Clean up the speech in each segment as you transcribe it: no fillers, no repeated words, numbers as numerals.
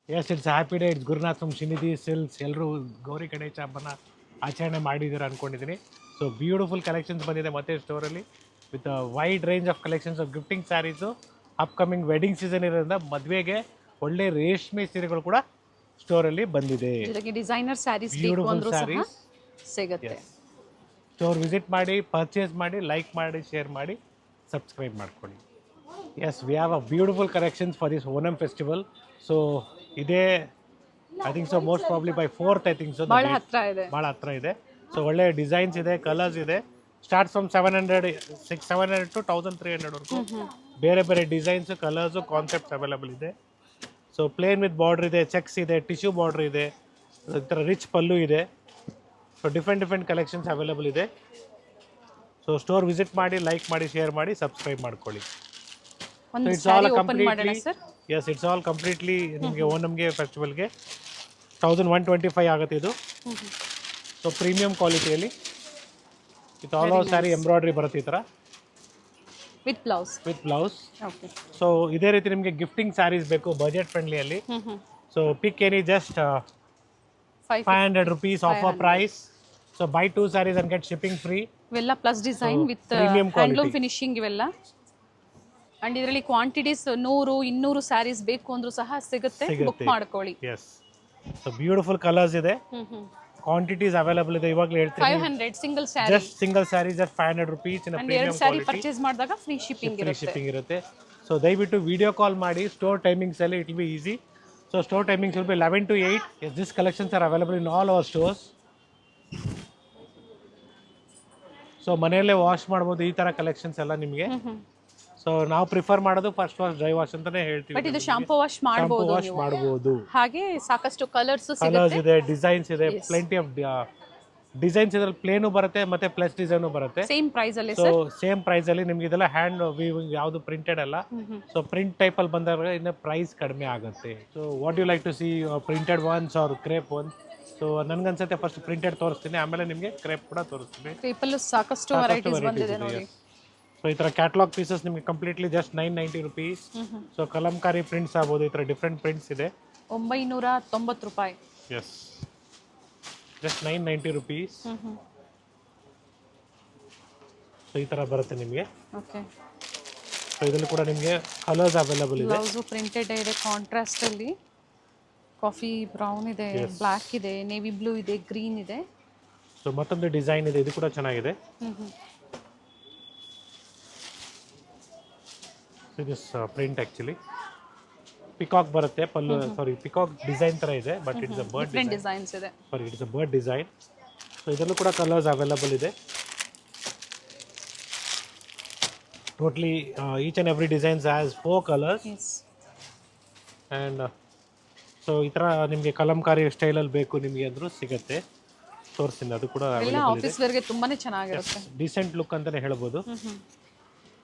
S it's happy day. It's Gurunath from Shinidhi silks. ಎಲ್ಲರೂ ಗೌರಿ ಗಣೇಶ ಹಬ್ಬನ ಆಚರಣೆ ಮಾಡಿದ್ದೀರಾ ಅಂದ್ಕೊಂಡಿದ್ದೀನಿ. ಸೊ ಬ್ಯೂಟಿಫುಲ್ ಕಲೆಕ್ಷನ್ಸ್ ಬಂದಿದೆ ಮತ್ತೆ ಸ್ಟೋರಲ್ಲಿ with wide range of collections of gifting saris. Upcoming wedding season ಇರೋದ್ರಿಂದ ಮದುವೆಗೆ ಒಳ್ಳೆ ರೇಷ್ಮೆ ಸೀರೆಗಳು ಕೂಡ ಸ್ಟೋರಲ್ಲಿ ಬಂದಿದೆ. ಜೊತೆಗೆ ಡಿಸೈನರ್ ಸ್ಯಾರೀಸ್ ಬೇಕು ಬ್ಯೂಟಿಫುಲ್ ಅಂದ್ರೂ ಸಹ ಸ್ಯಾರೀಸ್. ಸಿಗುತ್ತೆ. ಎಸ್, ಸ್ಟೋರ್ ವಿಸಿಟ್ ಮಾಡಿ, ಪರ್ಚೇಸ್ ಮಾಡಿ, ಲೈಕ್ ಮಾಡಿ, ಶೇರ್ ಮಾಡಿ, ಸಬ್ಸ್ಕ್ರೈಬ್ ಮಾಡ್ಕೊಳ್ಳಿ. Yes, we have a beautiful collections for this Onam festival. So ಇದೇ I think so most probably by 4th I think so ಬಹಳ ಹತ್ರ ಇದೆ. ಭಾಳ ಹತ್ರ ಇದೆ. ಸೊ ಒಳ್ಳೆ ಡಿಸೈನ್ಸ್ ಇದೆ, ಕಲರ್ಸ್ ಇದೆ. ಸ್ಟಾರ್ಟ್ ಫ್ರಮ್ 700 ಟು 1300ವರೆಗೂ ಬೇರೆ ಬೇರೆ ಡಿಸೈನ್ಸ್, ಕಲರ್ಸು, ಕಾನ್ಸೆಪ್ಟ್ಸ್ ಅವೈಲಬಲ್ ಇದೆ. ಸೊ ಪ್ಲೇನ್ ವಿತ್ ಬಾರ್ಡ್ರ್ ಇದೆ, ಚೆಕ್ಸ್ ಇದೆ, ಟಿಶ್ಯೂ ಬಾರ್ಡ್ರ್ ಇದೆ, ಈ ಥರ ರಿಚ್ ಪಲ್ಲು ಇದೆ. ಸೊ ಡಿಫ್ರೆಂಟ್ ಕಲೆಕ್ಷನ್ಸ್ ಅವೈಲಬಲ್ ಇದೆ. ಸೊ ಸ್ಟೋರ್ ವಿಸಿಟ್ ಮಾಡಿ, ಲೈಕ್ ಮಾಡಿ, ಶೇರ್ ಮಾಡಿ, ಸಬ್ಸ್ಕ್ರೈಬ್ ಮಾಡ್ಕೊಳ್ಳಿ. ಒಂದು ಇಟ್ಸ್ ಆಲ್ ಸ್ಯಾರಿ ಓಪನ್ ಮಾಡೋಣ sir. Yes, it's all completely ನಿಮಗೆ ಓಣಂಗೆ ಫೆಸ್ಟಿವಲ್ಗೆ 1125 ಆಗುತ್ತೆ ಇದು. ಸೊ ಪ್ರೀಮಿಯಂ ಕ್ವಾಲಿಟಿಯಲ್ಲಿ with all over sari embroidery ಬರುತ್ತೆ ಈ ಥರ ವಿತ್ ಬ್ಲೌಸ್. ಓಕೆ. ಸೊ ಇದೇ ರೀತಿ ನಿಮಗೆ ಗಿಫ್ಟಿಂಗ್ ಸ್ಯಾರೀಸ್ ಬೇಕು ಬಜೆಟ್ ಫ್ರೆಂಡ್ಲಿಯಲ್ಲಿ. So pick any just 500 rupees offer price. So buy 2 saris and get shipping free. ಇವೆಲ್ಲ plus design with premium handloom finishing ಇವೆಲ್ಲ. ಅಂಡ್ ಇದರಲ್ಲಿ ಕ್ವಾಂಟಿಟೀಸ್ 100-200 ಸ್ಯಾರೀಸ್ ಬೇಕು ಅಂದ್ರೂ ಸಹ ಸಿಗುತ್ತೆ. ಬುಕ್ ಮಾಡ್ಕೊಳ್ಳಿ. ಎಸ್. ಸೊ ಬ್ಯೂಟಿಫುಲ್ ಕಲರ್ಸ್ ಇದೆ, ಕ್ವಾಂಟಿಟೀಸ್ ಅವೈಲಬಲ್ ಇದೆ. ಇವಾಗಲೇ ಹೇಳ್ತೀನಿ 500 single sari. Just single sari just 500 rupees in and premium ಎರಡು ಸ್ಯಾರಿ ಕ್ವಾಲಿಟಿ. ಪರ್ಚೇಸ್ ಮಾಡಿದಾಗ ಫ್ರೀ ಶಿಪ್ಪಿಂಗ್ ಇರುತ್ತೆ. ಸೊ ದಯವಿಟ್ಟು ವಿಡಿಯೋ ಕಾಲ್ ಮಾಡಿ. ಸ್ಟೋರ್ ಟೈಮಿಂಗ್ಸ್ ಅಲ್ಲಿ it will be easy. So store timings will be 11 to 8. Yes, this collections are available in all our stores. So ಮನೆಯಲ್ಲೇ wash ಮಾಡ್ಬೋದು ಈ ಥರ ಕಲೆಕ್ಷನ್ಸ್ ಎಲ್ಲ ನಿಮಗೆ. ಸೊ ನಾವು ಪ್ರಿಫರ್ ಮಾಡೋದು ಫಸ್ಟ್ ವಾಶ್, ಡ್ರೈ ವಾಶ್ ಅಂತಾನೆ ಹೇಳ್ತೀವಿ. ಬಟ್ ಇದು ಶಾಂಪೂ ವಾಶ್ ಮಾಡಬಹುದು. ವಾಶ್ ಮಾಡಬಹುದು. ಹಾಗೆ ಸಾಕಷ್ಟು ಕಲರ್ಸ್ ಕಲರ್ಸ್ ಇದೆ, ಡಿಸೈನ್ಸ್ ಇದೆ, ಪ್ಲೆಂಟಿ ಆಫ್ ಡಿಸೈನ್ಸ್ ಇದ್ರಲ್ಲಿ ಪ್ಲೇನು ಬರುತ್ತೆ ಮತ್ತೆ ಪ್ಲಸ್ ಡಿಸೈನು ಬರುತ್ತೆ. ಸೇಮ್ ಪ್ರೈಸ್ ಅಲ್ಲಿ. ಸೊ ಸೇಮ್ ಪ್ರೈಸ್ ಅಲ್ಲಿ ನಿಮ್ಗೆ ಇದೆಲ್ಲ ಹ್ಯಾಂಡ್ ವೀವಿಂಗ್, ಯಾವುದು ಪ್ರಿಂಟೆಡ್ ಅಲ್ಲ. ಸೊ ಪ್ರಿಂಟ್ ಟೈಪ್ ಅಲ್ಲಿ ಬಂದಾಗ ಇನ್ನು ಪ್ರೈಸ್ ಕಡಿಮೆ ಆಗುತ್ತೆ. So what you like to see, printed ones or crepe ones? So ನನ್ಗನ್ಸುತ್ತೆ ಫಸ್ಟ್ ಪ್ರಿಂಟೆಡ್ ತೋರಿಸ್ತೀನಿ, ಆಮೇಲೆ ನಿಮಗೆ ಕ್ರೇಪ್ ಕೂಡ ತೋರಿಸ್ತೀನಿ. ಕ್ರೇಪಲ್ಲೂ ಸಾಕಷ್ಟು ವೆರೈಟೀಸ್ ಬಂದಿದೆ ನೋಡಿ. ಸೊ ಈ ಥರ ಕ್ಯಾಟಲಾಗ್ ಪೀಸಸ್ ನಿಮಗೆ completely just 990 rupees. So Kalamkari prints ಆಗ್ಬೋದು, ಈ ಥರ ಡಿಫ್ರೆಂಟ್ ಪ್ರಿಂಟ್ಸ್ ಇದೆ. 990 ರೂಪಾಯಿ. S, just 990 rupees. ಸೊ ಈ ಥರ ಬರುತ್ತೆ ನಿಮಗೆ. ಓಕೆ. ಸೊ ಇದರಲ್ಲಿ ಕೂಡ ನಿಮಗೆ ಕಲರ್ಸ್ ಅವೈಲಬಲ್ ಇದೆ. ಬ್ಲೌಸು ಪ್ರಿಂಟೆಡ್ ಇದೆ, ಕಾಂಟ್ರಾಸ್ಟ್ ಅಲ್ಲಿ ಕಾಫಿ ಬ್ರೌನ್ ಇದೆ, ಬ್ಲ್ಯಾಕ್ ಇದೆ, ನೇವಿ ಬ್ಲೂ ಇದೆ, ಗ್ರೀನ್ ಇದೆ. ಸೊ ಮತ್ತೊಂದು ಡಿಸೈನ್ ಇದೆ, ಇದು ಕೂಡ ಚೆನ್ನಾಗಿದೆ. ದಿಸ್ ಪ್ರಿಂಟ್ ಆಕ್ಚುಲಿ ಪಿಕಾಕ್ ಬರುತ್ತೆ ಪಲ್ಲು. ಸಾರಿ, ಪಿಕಾಕ್ ಡಿಸೈನ್ ತರ ಇದೆ, but it's a bird different designs ಇದೆ. Sorry, it's a bird design. So ಇದರಲ್ಲೂ ಕೂಡ ಕಲರ್ಸ್ ಅವೈಲಬಲ್ ಇದೆ. Totally each and every designs has 4 colours. And so ಈ ಥರ ನಿಮಗೆ ಕಲಂಕಾರಿ ಸ್ಟೈಲಲ್ಲಿ ಬೇಕು ನಿಮಗೆ ಅಂದರೂ ಸಿಗುತ್ತೆ. ತೋರಿಸ್ತೀನಿ, ಅದು ಕೂಡ ಆಫೀಸ್ ವೇರ್ಗೆ ತುಂಬಾನೇ ಚೆನ್ನಾಗಿರುತ್ತೆ. ಡಿಸೆಂಟ್ ಲುಕ್ ಅಂತಲೇ ಹೇಳ್ಬೋದು.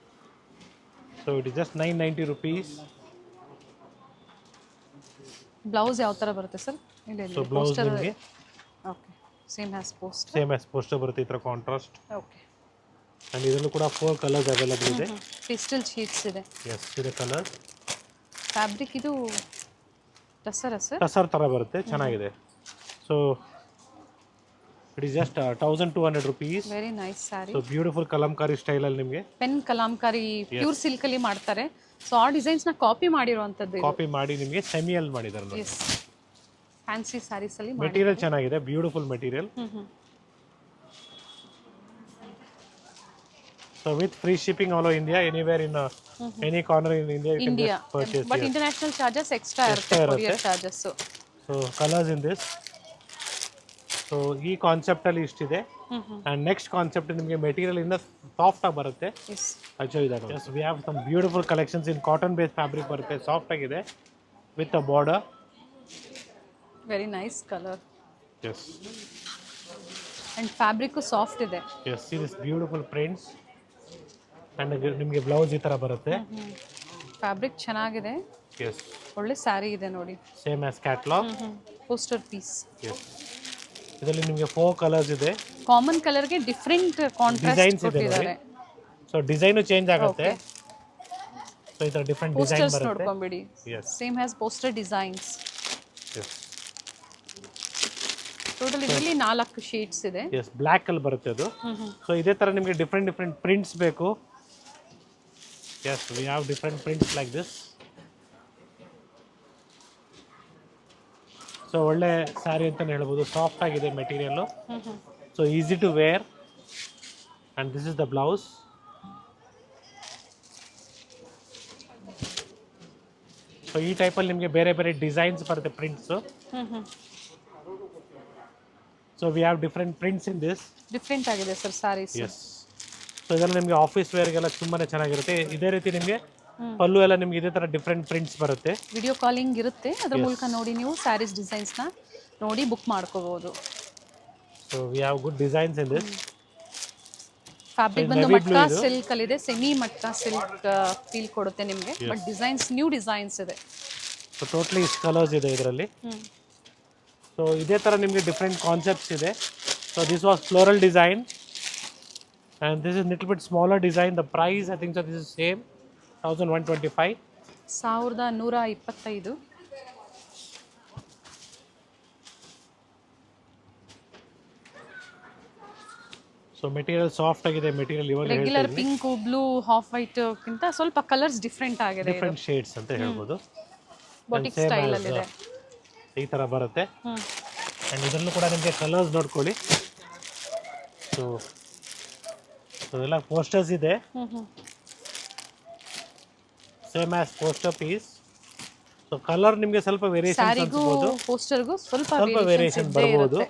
So it is just 990 rupees. Blouse ಯಾವ ತರ ಬರುತ್ತೆ ಸರ್? ಸೊ ಬ್ಲೌಸ್ ನಿಮಗೆ ಓಕೆ, ಸೇಮ್ ಆಸ್ ಪೋಸ್ಟರ್ ಬರುತ್ತೆ ಈ ಥರ ಕಾಂಟ್ರಾಸ್ಟ್. ಓಕೆ. ಆ್ಯಂಡ್ ಇದರಲ್ಲೂ ಕೂಡ 4 ಕಲರ್ಸ್ ಅವೈಲಬಲ್ ಇದೆ. ಪೇಸ್ಟಲ್ ಶೀಟ್ಸ್ ಇದೆ. ಎಸ್, ಇದೆ ಕಲರ್. ಫ್ಯಾಬ್ರಿಕ್ ಇದು ಟಸರ್ ಥರ ಬರುತ್ತೆ, ಚೆನ್ನಾಗಿದೆ. So it is just 1200 rupees. Very nice sari. So beautiful Kalamkari ಸ್ಟೈಲಲ್ಲಿ ನಿಮಗೆ ಪೆನ್ ಕಲಂಕಾರಿ ಪ್ಯೂರ್ ಸಿಲ್ಕ್ ಅಲ್ಲಿ ಮಾಡ್ತಾರೆ. ಸೊ ಆ ಡಿಸೈನ್ಸ್ ನ ಕಾಪಿ ಮಾಡಿರುವಂತದ್ದು. ಕಾಪಿ ಮಾಡಿ ನಿಮಗೆ ಸೆಮಿಯಲ್ಲಿ ಮಾಡಿದ್ದಾರೆ. ಎಸ್, ಫ್ಯಾನ್ಸಿ ಸ್ಯಾರೀಸ್ ಅಲ್ಲಿ ಮೆಟೀರಿಯಲ್ ಚೆನ್ನಾಗಿದೆ, beautiful material. So with free shipping all over India, anywhere in any corner in India you can purchase. But international charges extra ಇರುತ್ತೆ, courier charges. So colours in this. So ಈ concept ಅಲ್ಲಿ ಇಷ್ಟಿದೆ. And next concept ನಿಮಗೆ material ಇಂದ soft ಆಗಿ ಬರುತ್ತೆ. Yes, we have some beautiful collections in cotton base fabric ಬರುತ್ತೆ, soft ಆಗಿದೆ with a border. Very nice colour. Yes, and fabric soft ಇದೆ. Yes, this beautiful prints. And ನಿಮಗೆ blouse ಈ ತರ ಬರುತ್ತೆ. ಫ್ಯಾಬ್ರಿಕ್ ಚೆನ್ನಾಗಿದೆ. ಎಸ್, ಒಳ್ಳೆ ಸ್ಯಾರಿ ಇದೆ ನೋಡಿ. Same as catalogue poster piece. Yes, ಇದರಲ್ಲಿ ನಿಮಗೆ 4 ಕಲರ್ಸ್ ಇದೆ. ಕಾಮನ್ ಕಲರ್ಗೆ ಡಿಫರೆಂಟ್ ಕಾಂಟ್ರಾಸ್ಟ್ ಕೊಟ್ಟಿದ್ದಾರೆ. ಸೊ ಡಿಸೈನು ಚೇಂಜ್ ಆಗುತ್ತೆ. ಸೊ ಈ ತರ ಡಿಫರೆಂಟ್ ಡಿಸೈನ್ ಬರುತ್ತೆ. ನೋಡ್ಕೊಂಬಿಡಿ. Same has poster designs. Yes total ಇದರಲ್ಲಿ 4 ಶೇಡ್ಸ್ ಇದೆ. ಎಸ್ ಬ್ಲ್ಯಾಕ್ ಅಲ್ಲಿ ಬರುತ್ತೆ ಅದು. ಸೊ ಇದೇ ತರ ನಿಮಗೆ ಡಿಫ್ರೆಂಟ್ ಪ್ರಿಂಟ್ಸ್ ಬೇಕು. Yes we have different prints like this. So ಒಳ್ಳೆ ಸ್ಯಾರಿ ಅಂತಲೇ ಹೇಳ್ಬೋದು. ಸಾಫ್ಟ್ ಆಗಿದೆ material. So easy to wear and this is the blouse. So ಈ ಟೈಪಲ್ಲಿ ನಿಮಗೆ ಬೇರೆ ಬೇರೆ ಡಿಸೈನ್ಸ್ ಬರುತ್ತೆ prints. So we have different prints in this. Different ಆಗಿದೆ ಸರ್ ಸ್ಯಾರೀಸ್. ಎಸ್ ಸೊ ಇದೆಲ್ಲ ನಿಮಗೆ ಆಫೀಸ್ ವೇರ್ಗೆಲ್ಲ ತುಂಬಾ ಚೆನ್ನಾಗಿರುತ್ತೆ. ಇದೇ ರೀತಿ ನಿಮಗೆ ಪಲ್ಲು ಎಲ್ಲ ನಿಮ್ಗೆ ಇದೇ ಥರ ಡಿಫ್ರೆಂಟ್ ಪ್ರಿಂಟ್ಸ್ ಬರುತ್ತೆ. ವಿಡಿಯೋ ಕಾಲಿಂಗ್ ಇರುತ್ತೆ, ಅದ್ರ ಮೂಲಕ ನೋಡಿ ನೀವು ಸ್ಯಾರೀಸ್ ಡಿಸೈನ್ಸ್ನ ನೋಡಿ ಬುಕ್ ಮಾಡ್ಕೋಬಹುದು. So we have good designs in this. Fabric ಬಂದು ಮಟ್ಕಾ ಸಿಲ್ಕ್ ಅಲ್ಲಿ ಇದೆ. ಸೆಮಿ ಮಟ್ಕಾ ಸಿಲ್ಕ್ ಫೀಲ್ ಕೊಡುತ್ತೆ ನಿಮಗೆ. ಬಟ್ ಡಿಸೈನ್ಸ್ ನ್ಯೂ ಡಿಸೈನ್ಸ್ ಇದೆ. ಸೊ ಟೋಟಲಿ ಕಲರ್ಸ್ ಇದೆ ಇದರಲ್ಲಿ. ಸೊ ಇದೇ ಥರ ನಿಮಗೆ ಡಿಫ್ರೆಂಟ್ ಕಾನ್ಸೆಪ್ಟ್ಸ್ ಇದೆ. So this was floral design and this is little bit smaller design. The price I think so this is same 1125. 1125. So material soft ಆಗಿದೆ. Material ಇವಾಗ regular pink blue half white ಗಿಂತ ಸ್ವಲ್ಪ colours different ಆಗಿದೆ. Different shades ಅಂತ ಹೇಳ್ಬೋದು. Batik style ಅಲ್ಲಿ ಇದೆ. ಈ ತರ ಬರುತ್ತೆ. ಅಂಡ್ ಇದರಲ್ಲೂ ಕೂಡ ನಿಮಗೆ ಕಲರ್ಸ್ ನೋಡ್ಕೊಳ್ಳಿ. ಸೊ ಎಲ್ಲ ಪೋಸ್ಟರ್ಸ್ ಇದೆ. Same as poster piece. So colour ನಿಮಗೆ ಸ್ವಲ್ಪ ವೇರಿಯೇಷನ್ ಅನ್ಸಬಹುದು. ಪೋಸ್ಟರ್ಗೂ ಸ್ವಲ್ಪ ವೇರಿಯೇಷನ್ ಬರಬಹುದು.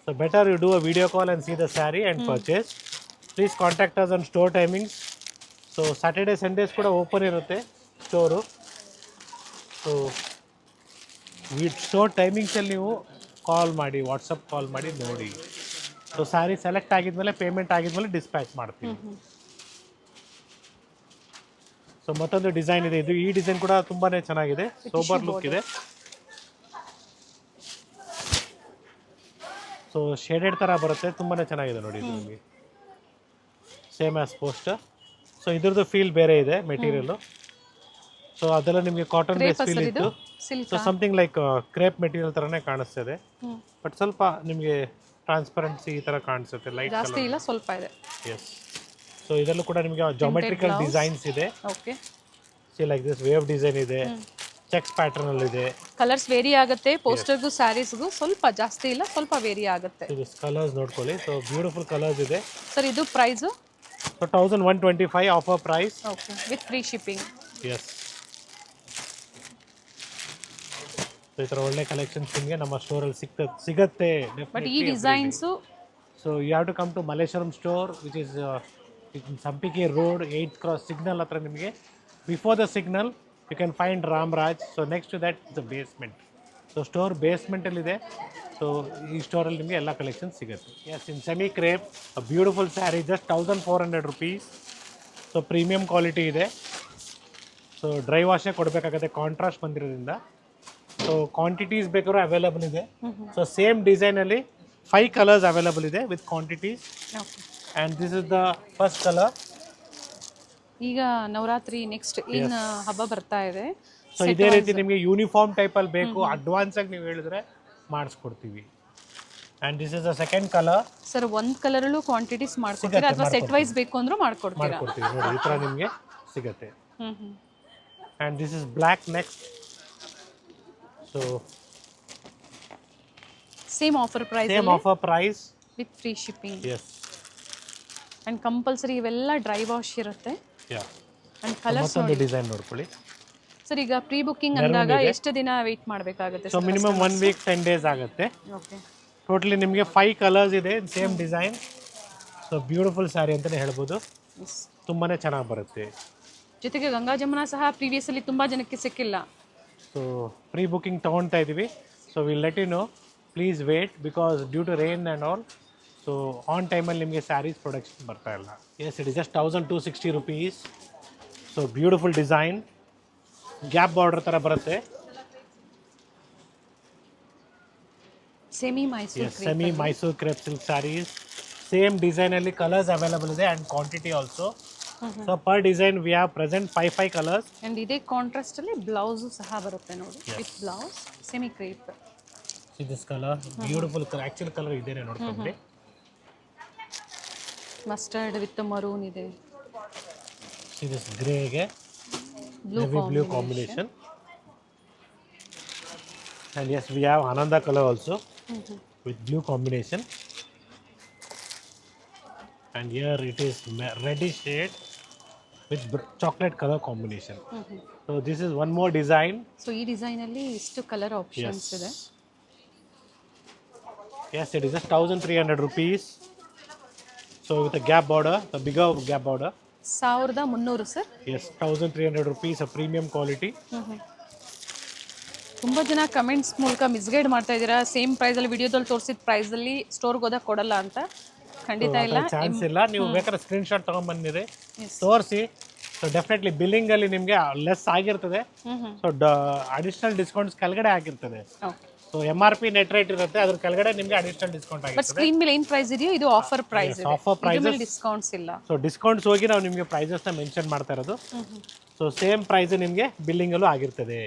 So better you do a video call and see the saree and purchase. Please contact us on store timings. So Saturday Sundays kuda open irutte store. So store timings alli ನೀವು call ಮಾಡಿ, WhatsApp call ಮಾಡಿ ನೋಡಿ. So sari select ಆಗಿದ್ಮೇಲೆ payment ಆಗಿದ್ಮೇಲೆ dispatch ಮಾಡ್ತೀವಿ. So ಮತ್ತೊಂದು design ಇದೆ. ಇದು ಈ ಡಿಸೈನ್ ಕೂಡ ತುಂಬಾನೇ ಚೆನ್ನಾಗಿದೆ. ಸೋಬರ್ ಲುಕ್ ಇದೆ. ಸೊ ಶೇಡೆಡ್ ಥರ ಬರುತ್ತೆ. ತುಂಬಾ ಚೆನ್ನಾಗಿದೆ ನೋಡಿ ಇದು ನಿಮಗೆ. Same as poster. ಸೊ ಇದ್ರದ್ದು ಫೀಲ್ ಬೇರೆ ಇದೆ ಮೆಟೀರಿಯಲ್ಲು. ಸೊ ಅದೆಲ್ಲ ನಿಮಗೆ ಕಾಟನ್ ಬೇಸ್ ಫೀಲ್ ಇತ್ತು. So something like crepe material ಥರನೇ ಕಾಣಿಸ್ತಿದೆ. ಬಟ್ ಸ್ವಲ್ಪ ನಿಮಗೆ ಟ್ರಾನ್ಸ್ಪರೆನ್ಸಿ ಈ ಥರ ಕಾಣಿಸುತ್ತೆ. ಲೈಟ್ ಜಾಸ್ತಿ ಇಲ್ಲ, ಸ್ವಲ್ಪ ಇದೆ. ಎಸ್. ಸೊ ಇದರಲ್ಲೂ ಕೂಡ ನಿಮಗೆ ಜಾಮೆಟ್ರಿಕಲ್ ಡಿಸೈನ್ಸ್ ಇದೆ. Okay. C like this wave design ಇದೆ. ಚೆಕ್ಸ್ ಪ್ಯಾಟರ್ನ್ ಅಲ್ಲಿ ಇದೆ. ಕಲರ್ಸ್ ವೇರಿ ಆಗುತ್ತೆ. ಪೋಸ್ಟರ್ಗೂ ಸ್ಯಾರೀಸ್ಗೂ ಸ್ವಲ್ಪ ಜಾಸ್ತಿ ಇಲ್ಲ, ಸ್ವಲ್ಪ ವೇರಿ ಆಗುತ್ತೆ. ಇದು ಕಲರ್ಸ್ ನೋಡ್ಕೊಳ್ಳಿ. ಸೊ ಬ್ಯೂಟಿಫುಲ್ ಕಲರ್ಸ್ ಇದೆ. ಸರ್ ಇದು price so 1125 offer price. Okay, with free shipping. Yes. So ಈ ಥರ ಒಳ್ಳೆ ಕಲೆಕ್ಷನ್ಸ್ ನಿಮಗೆ ನಮ್ಮ ಸ್ಟೋರಲ್ಲಿ ಸಿಗುತ್ತೆ. ಬಟ್ ಈ designs so you have to come to Malleshwaram store which is Sampige road 8th cross signal ಹತ್ರ. ನಿಮಗೆ before the signal you can find Ramraj. So next to that is the basement. So store basement ಅಲ್ಲಿ ಇದೆ. So ಈ ಸ್ಟೋರಲ್ಲಿ ನಿಮಗೆ ಎಲ್ಲ collection ಸಿಗುತ್ತೆ. Yes, in semi crepe a beautiful sari just 1400 rupees. So premium quality ಇದೆ. So dry ವಾಶೇ ಕೊಡಬೇಕಾಗುತ್ತೆ contrast ಬಂದಿರೋದ್ರಿಂದ. ಸೊ ಕ್ವಾಂಟಿಟೀಸ್ ಬೇಕಾದ್ರೂ ಅವೈಲೇಬಲ್ ಇದೆ. ಸೊ ಸೇಮ್ ಡಿಸೈನಲ್ಲಿ 5 ಕಲರ್ಸ್ ಅವೈಲೇಬಲ್ ಇದೆ with quantities. And this is the first colour. ಈಗ ನವರಾತ್ರಿ ನೆಕ್ಸ್ಟ್ ಇನ್ ಹಬ್ಬ ಬರ್ತಾ ಇದೆ. ಸೊ ಇದೇ ರೀತಿ ನಿಮಗೆ ಯೂನಿಫಾರ್ಮ್ ಟೈಪಲ್ಲಿ ಬೇಕು ಅಡ್ವಾನ್ಸ್ ಆಗಿ ನೀವು ಹೇಳಿದ್ರೆ ಮಾಡಿಸ್ಕೊಡ್ತೀವಿ. And this is the second colour. Sir ಒಂದು ಕಲರಲ್ಲೂ ಕ್ವಾಂಟಿಟೀಸ್ ಮಾಡ್ಕೊಡ್ತೀರಾ ಅಥವಾ ಸೆಟ್ ವೈಸ್ ಬೇಕು ಅಂದ್ರೂ ಮಾಡ್ಕೊಡ್ತೀವಿ ನೋಡಿ. ಈ ಥರ ನಿಮಗೆ ಸಿಗುತ್ತೆ. And this is black next. So same offer price with free shipping. Yes. And compulsory ಇವೆಲ್ಲ ಡ್ರೈ ವಾಶ್ ಇರುತ್ತೆ. ಆ್ಯಂಡ್ ಕಲರ್ಸ್ ಮತ್ತೊಂದು ಡಿಸೈನ್ ನೋಡ್ಕೊಳ್ಳಿ. ಸರ್ ಈಗ ಪ್ರೀ ಬುಕ್ಕಿಂಗ್ ಅಂದಾಗ ಎಷ್ಟು ದಿನ ವೇಟ್ ಮಾಡಬೇಕಾಗುತ್ತೆ? ಸೊ ಮಿನಿಮಮ್ 1 week 10 days ಆಗುತ್ತೆ. ಓಕೆ. ಟೋಟಲಿ ನಿಮಗೆ 5 ಕಲರ್ಸ್ ಇದೆ, same design. So beautiful sari ಅಂತಲೇ ಹೇಳ್ಬೋದು. ತುಂಬಾ ಚೆನ್ನಾಗಿ ಬರುತ್ತೆ. ಜೊತೆಗೆ ಗಂಗಾ ಜಮುನಾ ಸಹ ಪ್ರೀವಿಯಸ್ಲಿ ತುಂಬ ಜನಕ್ಕೆ ಸಿಕ್ಕಿಲ್ಲ. ಸೊ ಪ್ರೀ ಬುಕ್ಕಿಂಗ್ ತೊಗೊಳ್ತಾ ಇದ್ದೀವಿ. So will let you know. Please wait because due to rain and all. So on ಟೈಮಲ್ಲಿ ನಿಮಗೆ ಸ್ಯಾರೀಸ್ ಪ್ರೊಡಕ್ಷನ್ ಬರ್ತಾ ಇಲ್ಲ. Yes, it is just 1260 rupees. So beautiful design. Gap border ಥರ ಬರುತ್ತೆ. Semi Mysore crepe silk saris. Same ಡಿಸೈನಲ್ಲಿ colours available ಇದೆ and quantity also. So per design we have present 5 colours. And ಇದೇ contrast ಅಲ್ಲಿ ಬ್ಲೌಸ್ ಸಹ ಬರುತ್ತೆ ನೋಡಿ, with blouse semi crepe. This colour beautiful colour, actual colour ಇದೇನೆ ನೋಡ್ಕೊಂಡ್ರಿ. ಮಸ್ಟರ್ಡ್ ವಿತ್ ಮರೂನ್ ಇದೆ. ದಿಸ್ ಗ್ರೇಗೆ blue combination. And yes, we have Ananda color also with blue combination. And here it is reddish shade with chocolate color combination. So this is one more design. So ಈ design ಅಲ್ಲಿ ಇಷ್ಟು colour options ಇದೆ. Yes, it is just 1300 rupees. So with a gap border, the bigger gap border. 1300 sir. Yes, 1300 rupees, a premium quality. ತುಂಬ ಜನ comments ಮೂಲಕ misguide ಮಾಡ್ತಾ ಇದ್ದೀರಾ, same ಪ್ರೈಸಲ್ಲಿ ವಿಡಿಯೋದಲ್ಲಿ ತೋರಿಸಿದ ಪ್ರೈಸಲ್ಲಿ ಸ್ಟೋರ್ಗೆ ಹೋದಾಗ ಕೊಡಲ್ಲ ಅಂತ. ಖಂಡಿತ ಇಲ್ಲ, ಚಾನ್ಸ್ ಇಲ್ಲ. ನೀವು ಬೇಕಾದ್ರೆ ಸ್ಕ್ರೀನ್ ಶಾಟ್ ತೊಗೊಂಡ್ಬಂದಿರಿ, ತೋರಿಸಿ. ಸೊ ಡೆಫಿನೆಟ್ಲಿ ಬಿಲ್ಲಿಂಗ್ ಅಲ್ಲಿ ನಿಮಗೆ ಲೆಸ್ ಆಗಿರ್ತದೆ. ಸೊ ಅಡಿಷನಲ್ ಡಿಸ್ಕೌಂಟ್ಸ್ ಕೆಳಗಡೆ ಆಗಿರ್ತದೆ. ಸೊ MRP ನೆಟ್ ರೇಟ್ ಇರುತ್ತೆ, ಅದ್ರ ಕೆಳಗಡೆ ನಿಮಗೆ ಅಡಿಷನಲ್ ಡಿಸ್ಕೌಂಟ್ ಬಟ್ ಆಗಿರ್ತದೆ. ಸ್ಕ್ರೀನ್ ಮೇಲೆ ಏನು ಪ್ರೈಸ್ ಇದೆಯೋ ಇದು ಆಫರ್ ಪ್ರೈಸ್ ಇದೆ, ಆಫರ್ ಪ್ರೈಸ್, ಡಿಸ್ಕೌಂಟ್ಸ್ ಇಲ್ಲ. ಸೊ ಡಿಸ್ಕೌಂಟ್ಸ್ ಹೋಗಿ ನಾವು ನಿಮಗೆ ಪ್ರೈಸಸ್ನ ಮೆನ್ಷನ್ ಮಾಡ್ತಾ ಇರೋದು. ಸೊ ಸೇಮ್ ಪ್ರೈಸ್ ನಿಮಗೆ ಬಿಲ್ಲಿಂಗ್ ಅಲ್ಲೂ ಆಗಿರ್ತದೆ.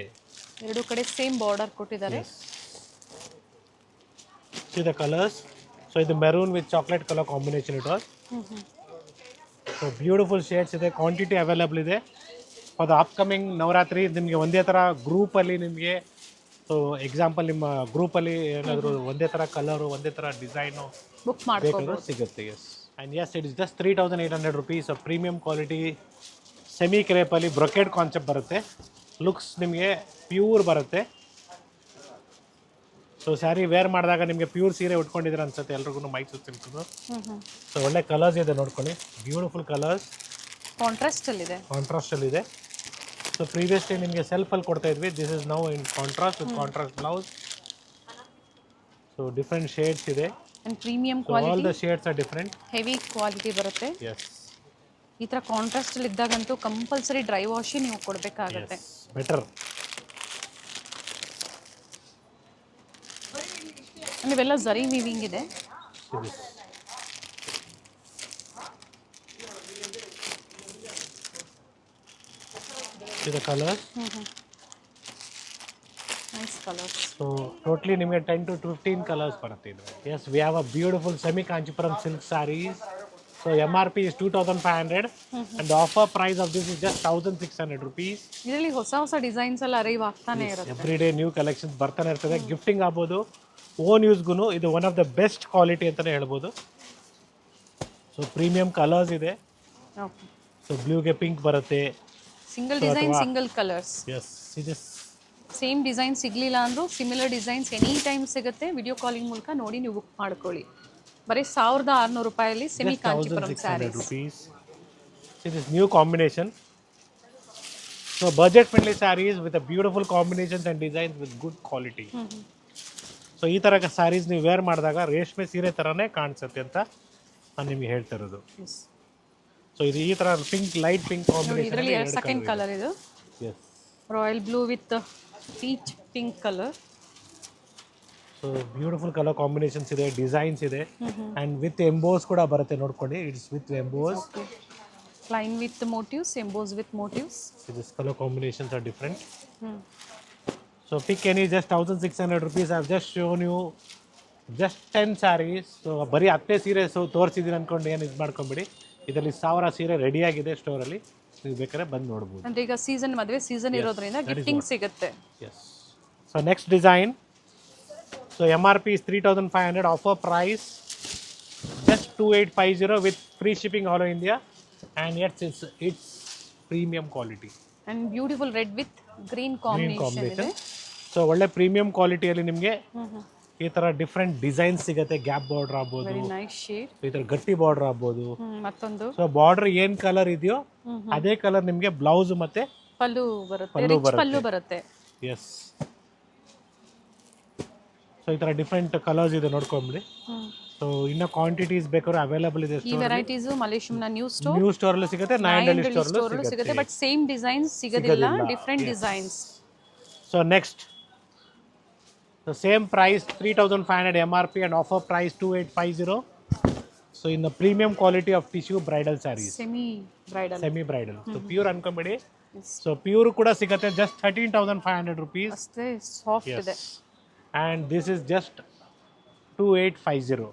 ಎರಡು ಕಡೆ ಸೇಮ್ ಬಾರ್ಡರ್ ಕೊಟ್ಟಿದ್ದಾರೆ. See the colors. So ಇದು maroon with chocolate colour combination it was. So beautiful shades ಇದೆ, ಕ್ವಾಂಟಿಟಿ ಅವೈಲಬಲ್ ಇದೆ ಫಾರ್ ದ ಅಪ್ಕಮಿಂಗ್ ನವರಾತ್ರಿ. ನಿಮಗೆ ಒಂದೇ ಥರ ಗ್ರೂಪಲ್ಲಿ ನಿಮಗೆ, ಸೊ ಎಕ್ಸಾಂಪಲ್ ನಿಮ್ಮ ಗ್ರೂಪಲ್ಲಿ ಏನಾದರೂ ಒಂದೇ ಥರ ಕಲರು, ಒಂದೇ ಥರ ಡಿಸೈನು ಬುಕ್ ಮಾಡ್ಕೋಬೋದು, ಬೇಕಾದ್ರೂ ಸಿಗುತ್ತೆ. Yes, and yes it is just 3800 rupees. Premium quality semi ಕ್ರೇಪಲ್ಲಿ ಬ್ರೊಕೆಡ್ ಕಾನ್ಸೆಪ್ಟ್ ಬರುತ್ತೆ. ಲುಕ್ಸ್ ನಿಮಗೆ ಪ್ಯೂರ್ ಬರುತ್ತೆ. ಸೊ ಸ್ಯಾರಿ ವೇರ್ ಮಾಡಿದಾಗ ನಿಮಗೆ ಪ್ಯೂರ್ ಸೀರೆ ಉಟ್ಕೊಂಡಿದ್ರೆ ಅನ್ಸುತ್ತೆ ಎಲ್ರಿಗೂ ಮೈ ಸುತ್ತಿರ್ತದೆ. ಸೊ ಒಳ್ಳೆ ಕಲರ್ಸ್ ಇದೆ ನೋಡ್ಕೊಳ್ಳಿ, ಬ್ಯೂಟಿಫುಲ್ ಕಲರ್ಸ್, ಕಾಂಟ್ರಾಸ್ಟ್ ಅಲ್ಲಿ ಇದೆ. ಸೊ ಪ್ರೀವಿಯಸ್ಲಿ ನಿಮಗೆ ಸೆಲ್ಫಲ್ಲಿ ಕೊಡ್ತಾ ಇದ್ವಿ, this is now in contrast with contrast blouse. So different shades ಇದೆ, premium all quality, the shades are different, heavy quality ಬರುತ್ತೆ. ಎಸ್, ಈ ಥರ ಕಾಂಟ್ರಾಸ್ಟ್ ಅಲ್ಲಿ ಇದ್ದಾಗಂತೂ ಕಂಪಲ್ಸರಿ ಡ್ರೈ ವಾಶ್ ನೀವು ಕೊಡಬೇಕಾಗತ್ತೆ, ಬೆಟರ್. ಇವೆಲ್ಲ ಝರಿ ವೀವಿಂಗ್ ಇದೆ. The colors. Nice colors. So totally ನಿಮಗೆ 10 to 15 colors ಬರುತ್ತೆ ಇದು. Yes, we have a beautiful semi Kanchipuram silk sarees. So MRP is 2500 and the offer price of this is just 1600 rupees. ಇದರಲ್ಲಿ ಹೊಸ ಹೊಸ designs ಎಲ್ಲ arrive ಆಗ್ತಾನೆ ಇರುತ್ತೆ. Every day new collections ಬರ್ತಾನೆ ಇರ್ತದೆ. ಗಿಫ್ಟಿಂಗ್ ಆಗ್ಬೋದು, ಓನ್ ಯೂಸ್ಗೂ ಇದು one of the best quality ಅಂತಲೇ ಹೇಳ್ಬೋದು. ಸೊ ಪ್ರೀಮಿಯಂ ಕಲರ್ಸ್ ಇದೆ. ಸೊ ಬ್ಲೂಗೆ ಪಿಂಕ್ ಬರುತ್ತೆ, single design single colours. Yes, ಇದು ಸೇಮ್ ಡಿಸೈನ್ ಸಿಗಲಿಲ್ಲ ಅಂದರೂ ಸಿಮಿಲರ್ ಡಿಸೈನ್ಸ್ ಎನಿ ಟೈಮ್ ಸಿಗುತ್ತೆ. ವಿಡಿಯೋ ಕಾಲಿಂಗ್ ಮೂಲಕ ನೋಡಿ ನೀವು ಬುಕ್ ಮಾಡ್ಕೊಳ್ಳಿ. ಬರೀ 1600 ರೂಪಾಯಲ್ಲಿ semi Kanchipuram saris. It is new combination. So budget friendly sarees with a beautiful combinations and designs with good quality. So ಈ ಥರ ಸ್ಯಾರೀಸ್ ನೀವು ವೇರ್ ಮಾಡಿದಾಗ ರೇಷ್ಮೆ ಸೀರೆ ಥರನೇ ಕಾಣಿಸುತ್ತೆ ಅಂತ ನಾನು ನಿಮಗೆ ಹೇಳ್ತಾ ಇರೋದು. ಸೊ ಇದು ಈ ಥರ ಪಿಂಕ್, ಲೈಟ್ ಪಿಂಕ್ ಕಾಂಬಿನೇಷನ್. ಇದರಲ್ಲಿ ಸೆಕೆಂಡ್ ಕಲರ್ ಇದು royal blue with peach pink colour. So beautiful colour combinations ಇದೆ, ಡಿಸೈನ್ಸ್ ಇದೆ, ಆ್ಯಂಡ್ ವಿತ್ ಎಂಬೋಸ್ ಕೂಡ ಬರುತ್ತೆ ನೋಡ್ಕೊಳ್ಳಿ. It's with emboss, plain with motifs, emboss with motifs. This colour combinations are different. So pick any, just 1600 rupees. I have just shown you just 10 sarees. So ಬರೀ 10 ಸೀರೆ ತೋರಿಸಿದ್ದೀನಿ ಅಂದ್ಕೊಂಡು ಏನು ಇದು ಮಾಡ್ಕೊಂಬಿಡಿ. ಇದರಲ್ಲಿ 1000 ಸೀರೆ ರೆಡಿಯಾಗಿದೆ ಸ್ಟೋರಲ್ಲಿ, ನೀವು ಬೇಕಾದ್ರೆ ಬಂದು ನೋಡ್ಬೋದು. ಅಂದರೆ ಈಗ ಸೀಸನ್, ಮದುವೆ ಸೀಸನ್ ಇರೋದ್ರಿಂದ ಗಿಫ್ಟಿಂಗ್ ಸಿಗುತ್ತೆ. Yes. So next design. So MRP is 3500, offer price just 2850 with free shipping all over India, and yet it's premium quality and beautiful red with green combination ಇದೆ. ಸೊ ಒಳ್ಳೆ premium ಕ್ವಾಲಿಟಿಯಲ್ಲಿ ನಿಮಗೆ ಈ ಥರ different designs ಸಿಗುತ್ತೆ. Gap border ಆಗ್ಬೋದು, very nice shade, ಈ ಥರ ಗಟ್ಟಿ ಬಾರ್ಡರ್ ಆಗ್ಬೋದು. ಮತ್ತೊಂದು ಸೊ ಬಾರ್ಡರ್ ಏನು ಕಲರ್ ಇದೆಯೋ ಅದೇ ಕಲರ್ ನಿಮಗೆ ಬ್ಲೌಸ್ ಮತ್ತೆ ಪಲ್ಲು ಬರುತ್ತೆ, ರಿಚ್ ಪಲ್ಲು ಬರುತ್ತೆ. ಎಸ್. ಸೊ ಈ ಥರ ಡಿಫ್ರೆಂಟ್ ಕಲರ್ಸ್ ಇದೆ ನೋಡ್ಕೊಂಬಿಡಿ. ಸೊ ಇನ್ನು ಕ್ವಾಂಟಿಟೀಸ್ ಬೇಕಾದ್ರೆ ಅವೈಲೇಬಲ್ ಇದೆ. ಈ ವೆರೈಟೀಸ್ ಮಲೇಶಿಯಂನ ನ್ಯೂ ಸ್ಟೋರಲ್ಲಿ ಸಿಗುತ್ತೆ, ನಾಯಂಡಳ್ಳಿ ಸ್ಟೋರಲ್ಲೂ ಸಿಗುತ್ತೆ. ಬಟ್ ಸೇಮ್ ಡಿಸೈನ್ಸ್ ಸಿಗೋದಿಲ್ಲ, different designs. So next, the same price 3500 MRP and offer price 2850. So in the premium quality of tissue bridal saris, semi bridal. Semi bridal. So pure ಅನ್ಕೊಂಬೇಡಿ. So pure ಕೂಡ ಸಿಗುತ್ತೆ just 13,500 rupees. ಅಷ್ಟೇ soft ಇದೆ. And this is just 2850.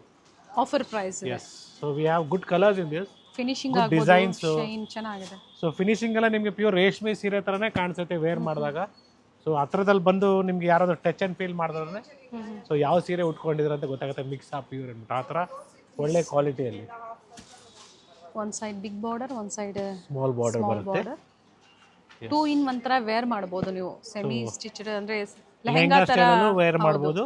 Offer price ಇದೆ. Yes. So we have good colors in this. Finishing Good ಆಗ್ಬೋದು, designs. Shine ಚೆನ್ನಾಗಿದೆ. So finishing ಎಲ್ಲ ನಿಮಗೆ ಪ್ಯೂರ್ ರೇಷ್ಮೆ ಸೀರೆ ಥರನೇ ಕಾಣಿಸುತ್ತೆ ವೇರ್ ಮಾಡಿದಾಗ. ಸೊ ಹತ್ರದಲ್ಲಿ ಬಂದು ನಿಮ್ಗೆ ಯಾರಾದ್ರೂ ಟಚ್ ಆ್ಯಂಡ್ ಫೀಲ್ ಮಾಡಿದ್ರೆ ಸೊ ಯಾವ ಸೀರೆ ಉಟ್ಕೊಂಡಿದ್ರೆ ಅಂತ ಗೊತ್ತಾಗುತ್ತೆ, ಮಿಕ್ಸ್ ಆ ಪ್ಯೂರ್ ಅಂದ್ಬಿಟ್ಟು ಆ ಥರ ಒಳ್ಳೆ ಕ್ವಾಲಿಟಿಯಲ್ಲಿ. One side big border, one side small border ಬರುತ್ತೆ. 2 in 1 ತರ ವೇರ್ ಮಾಡ್ಬೋದು ನೀವು. ಸೆಮಿ ಸ್ಟಿಚ್ಡ್ ಅಂದ್ರೆ ಲೆಹಂಗಾ ಲೆಹಂಗಾ ತರ ಸ್ಟೈಲಲ್ಲೂ ವೇರ್ ಮಾಡ್ಬೋದು,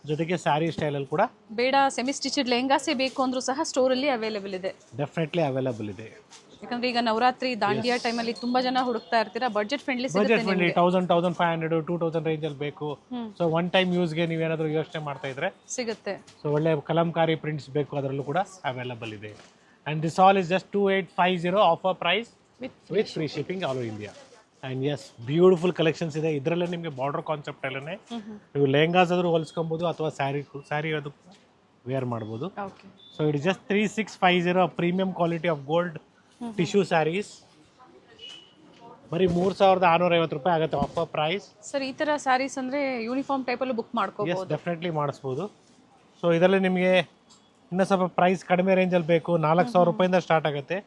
ಜೊತೆಗೆ ಸ್ಯಾರಿ ಸ್ಟೈಲಲ್ಲಿ ಕೂಡ ಬೇಡ ಸೆಮಿ ಸ್ಟಿಚ್ಡ್ ಲೆಹಂಗಾಸೇ ಬೇಕು ಅಂದ್ರೂ ಸಹ ಸ್ಟೋರಲ್ಲಿ ಅವೈಲೇಬಲ್ ಇದೆ. ಡೆಫಿನೆಟ್ಲಿ ಅವೈಲೇಬಲ್ ಇದೆ. ಯಾಕಂದ್ರೆ ಈಗ ನವರಾತ್ರಿ ದಾಂಡಿಯಾ ಟೈಮಲ್ಲಿ ತುಂಬಾ ಜನ ಹುಡುಕ್ತಾ ಇರ್ತೀರಾ, ಬಜೆಟ್ ಫ್ರೆಂಡ್ಲಿ ಬಜೆಟ್ ಸಿಗುತ್ತೆ ಫ್ರೆಂಡ್ಲಿ ನಿಮಗೆ. 1,500 2,000 ರೇಂಜಲ್ಲಿ ಬೇಕು. ಸೊ ಒನ್ ಟೈಮ್ ಯೂಸ್ಗೆ ನೀವೇನಾದರೂ ಯೋಚನೆ ಮಾಡ್ತಾ ಇದ್ರೆ ಸಿಗುತ್ತೆ. ಸೊ ಒಳ್ಳೆ ಕಲಂಕಾರಿ ಪ್ರಿಂಟ್ಸ್ ಬೇಕು, ಅದರಲ್ಲೂ ಕೂಡ ಅವೈಲೇಬಲ್ ಇದೆ. And this all is just 2850 offer price with free shipping all over India. And yes beautiful collections ಇದೆ. ಇದರಲ್ಲೇ ನಿಮಗೆ ಬಾರ್ಡರ್ ಕಾನ್ಸೆಪ್ಟ್ ಅಲ್ಲೇ ನೀವು ಲೆಹಂಗಾಸ್ ಆದರೂ ಹೊಲಿಸ್ಕೊಬೋದು ಅಥವಾ ಸ್ಯಾರಿ ಅದು ವೇರ್ ಮಾಡ್ಬೋದು. Okay. So it is just 3650 premium quality of gold tissue sarees. ಬರೀ 3,650 ರೂಪಾಯಿ ಆಗುತ್ತೆ ಆಫರ್ ಪ್ರೈಸ್. ಸರ್ ಈ ತರ ಸ್ಯಾರೀಸ್ ಅಂದ್ರೆ ಯೂನಿಫಾರ್ಮ್ ಟೈಪಲ್ಲೂ ಬುಕ್ ಎಸ್ ಮಾಡ್ಕೋಬಹುದು. ಡೆಫಿನೆಟ್ಲಿ ಮಾಡಿಸ್ಬೋದು. ಸೊ ಇದರಲ್ಲಿ ನಿಮಗೆ ಇನ್ನೂ ಸ್ವಲ್ಪ ಪ್ರೈಸ್ ಕಡಿಮೆ ರೇಂಜಲ್ಲಿ ಬೇಕು, 4,000 ರೂಪಾಯಿಂದ ಸ್ಟಾರ್ಟ್ ಆಗುತ್ತೆ.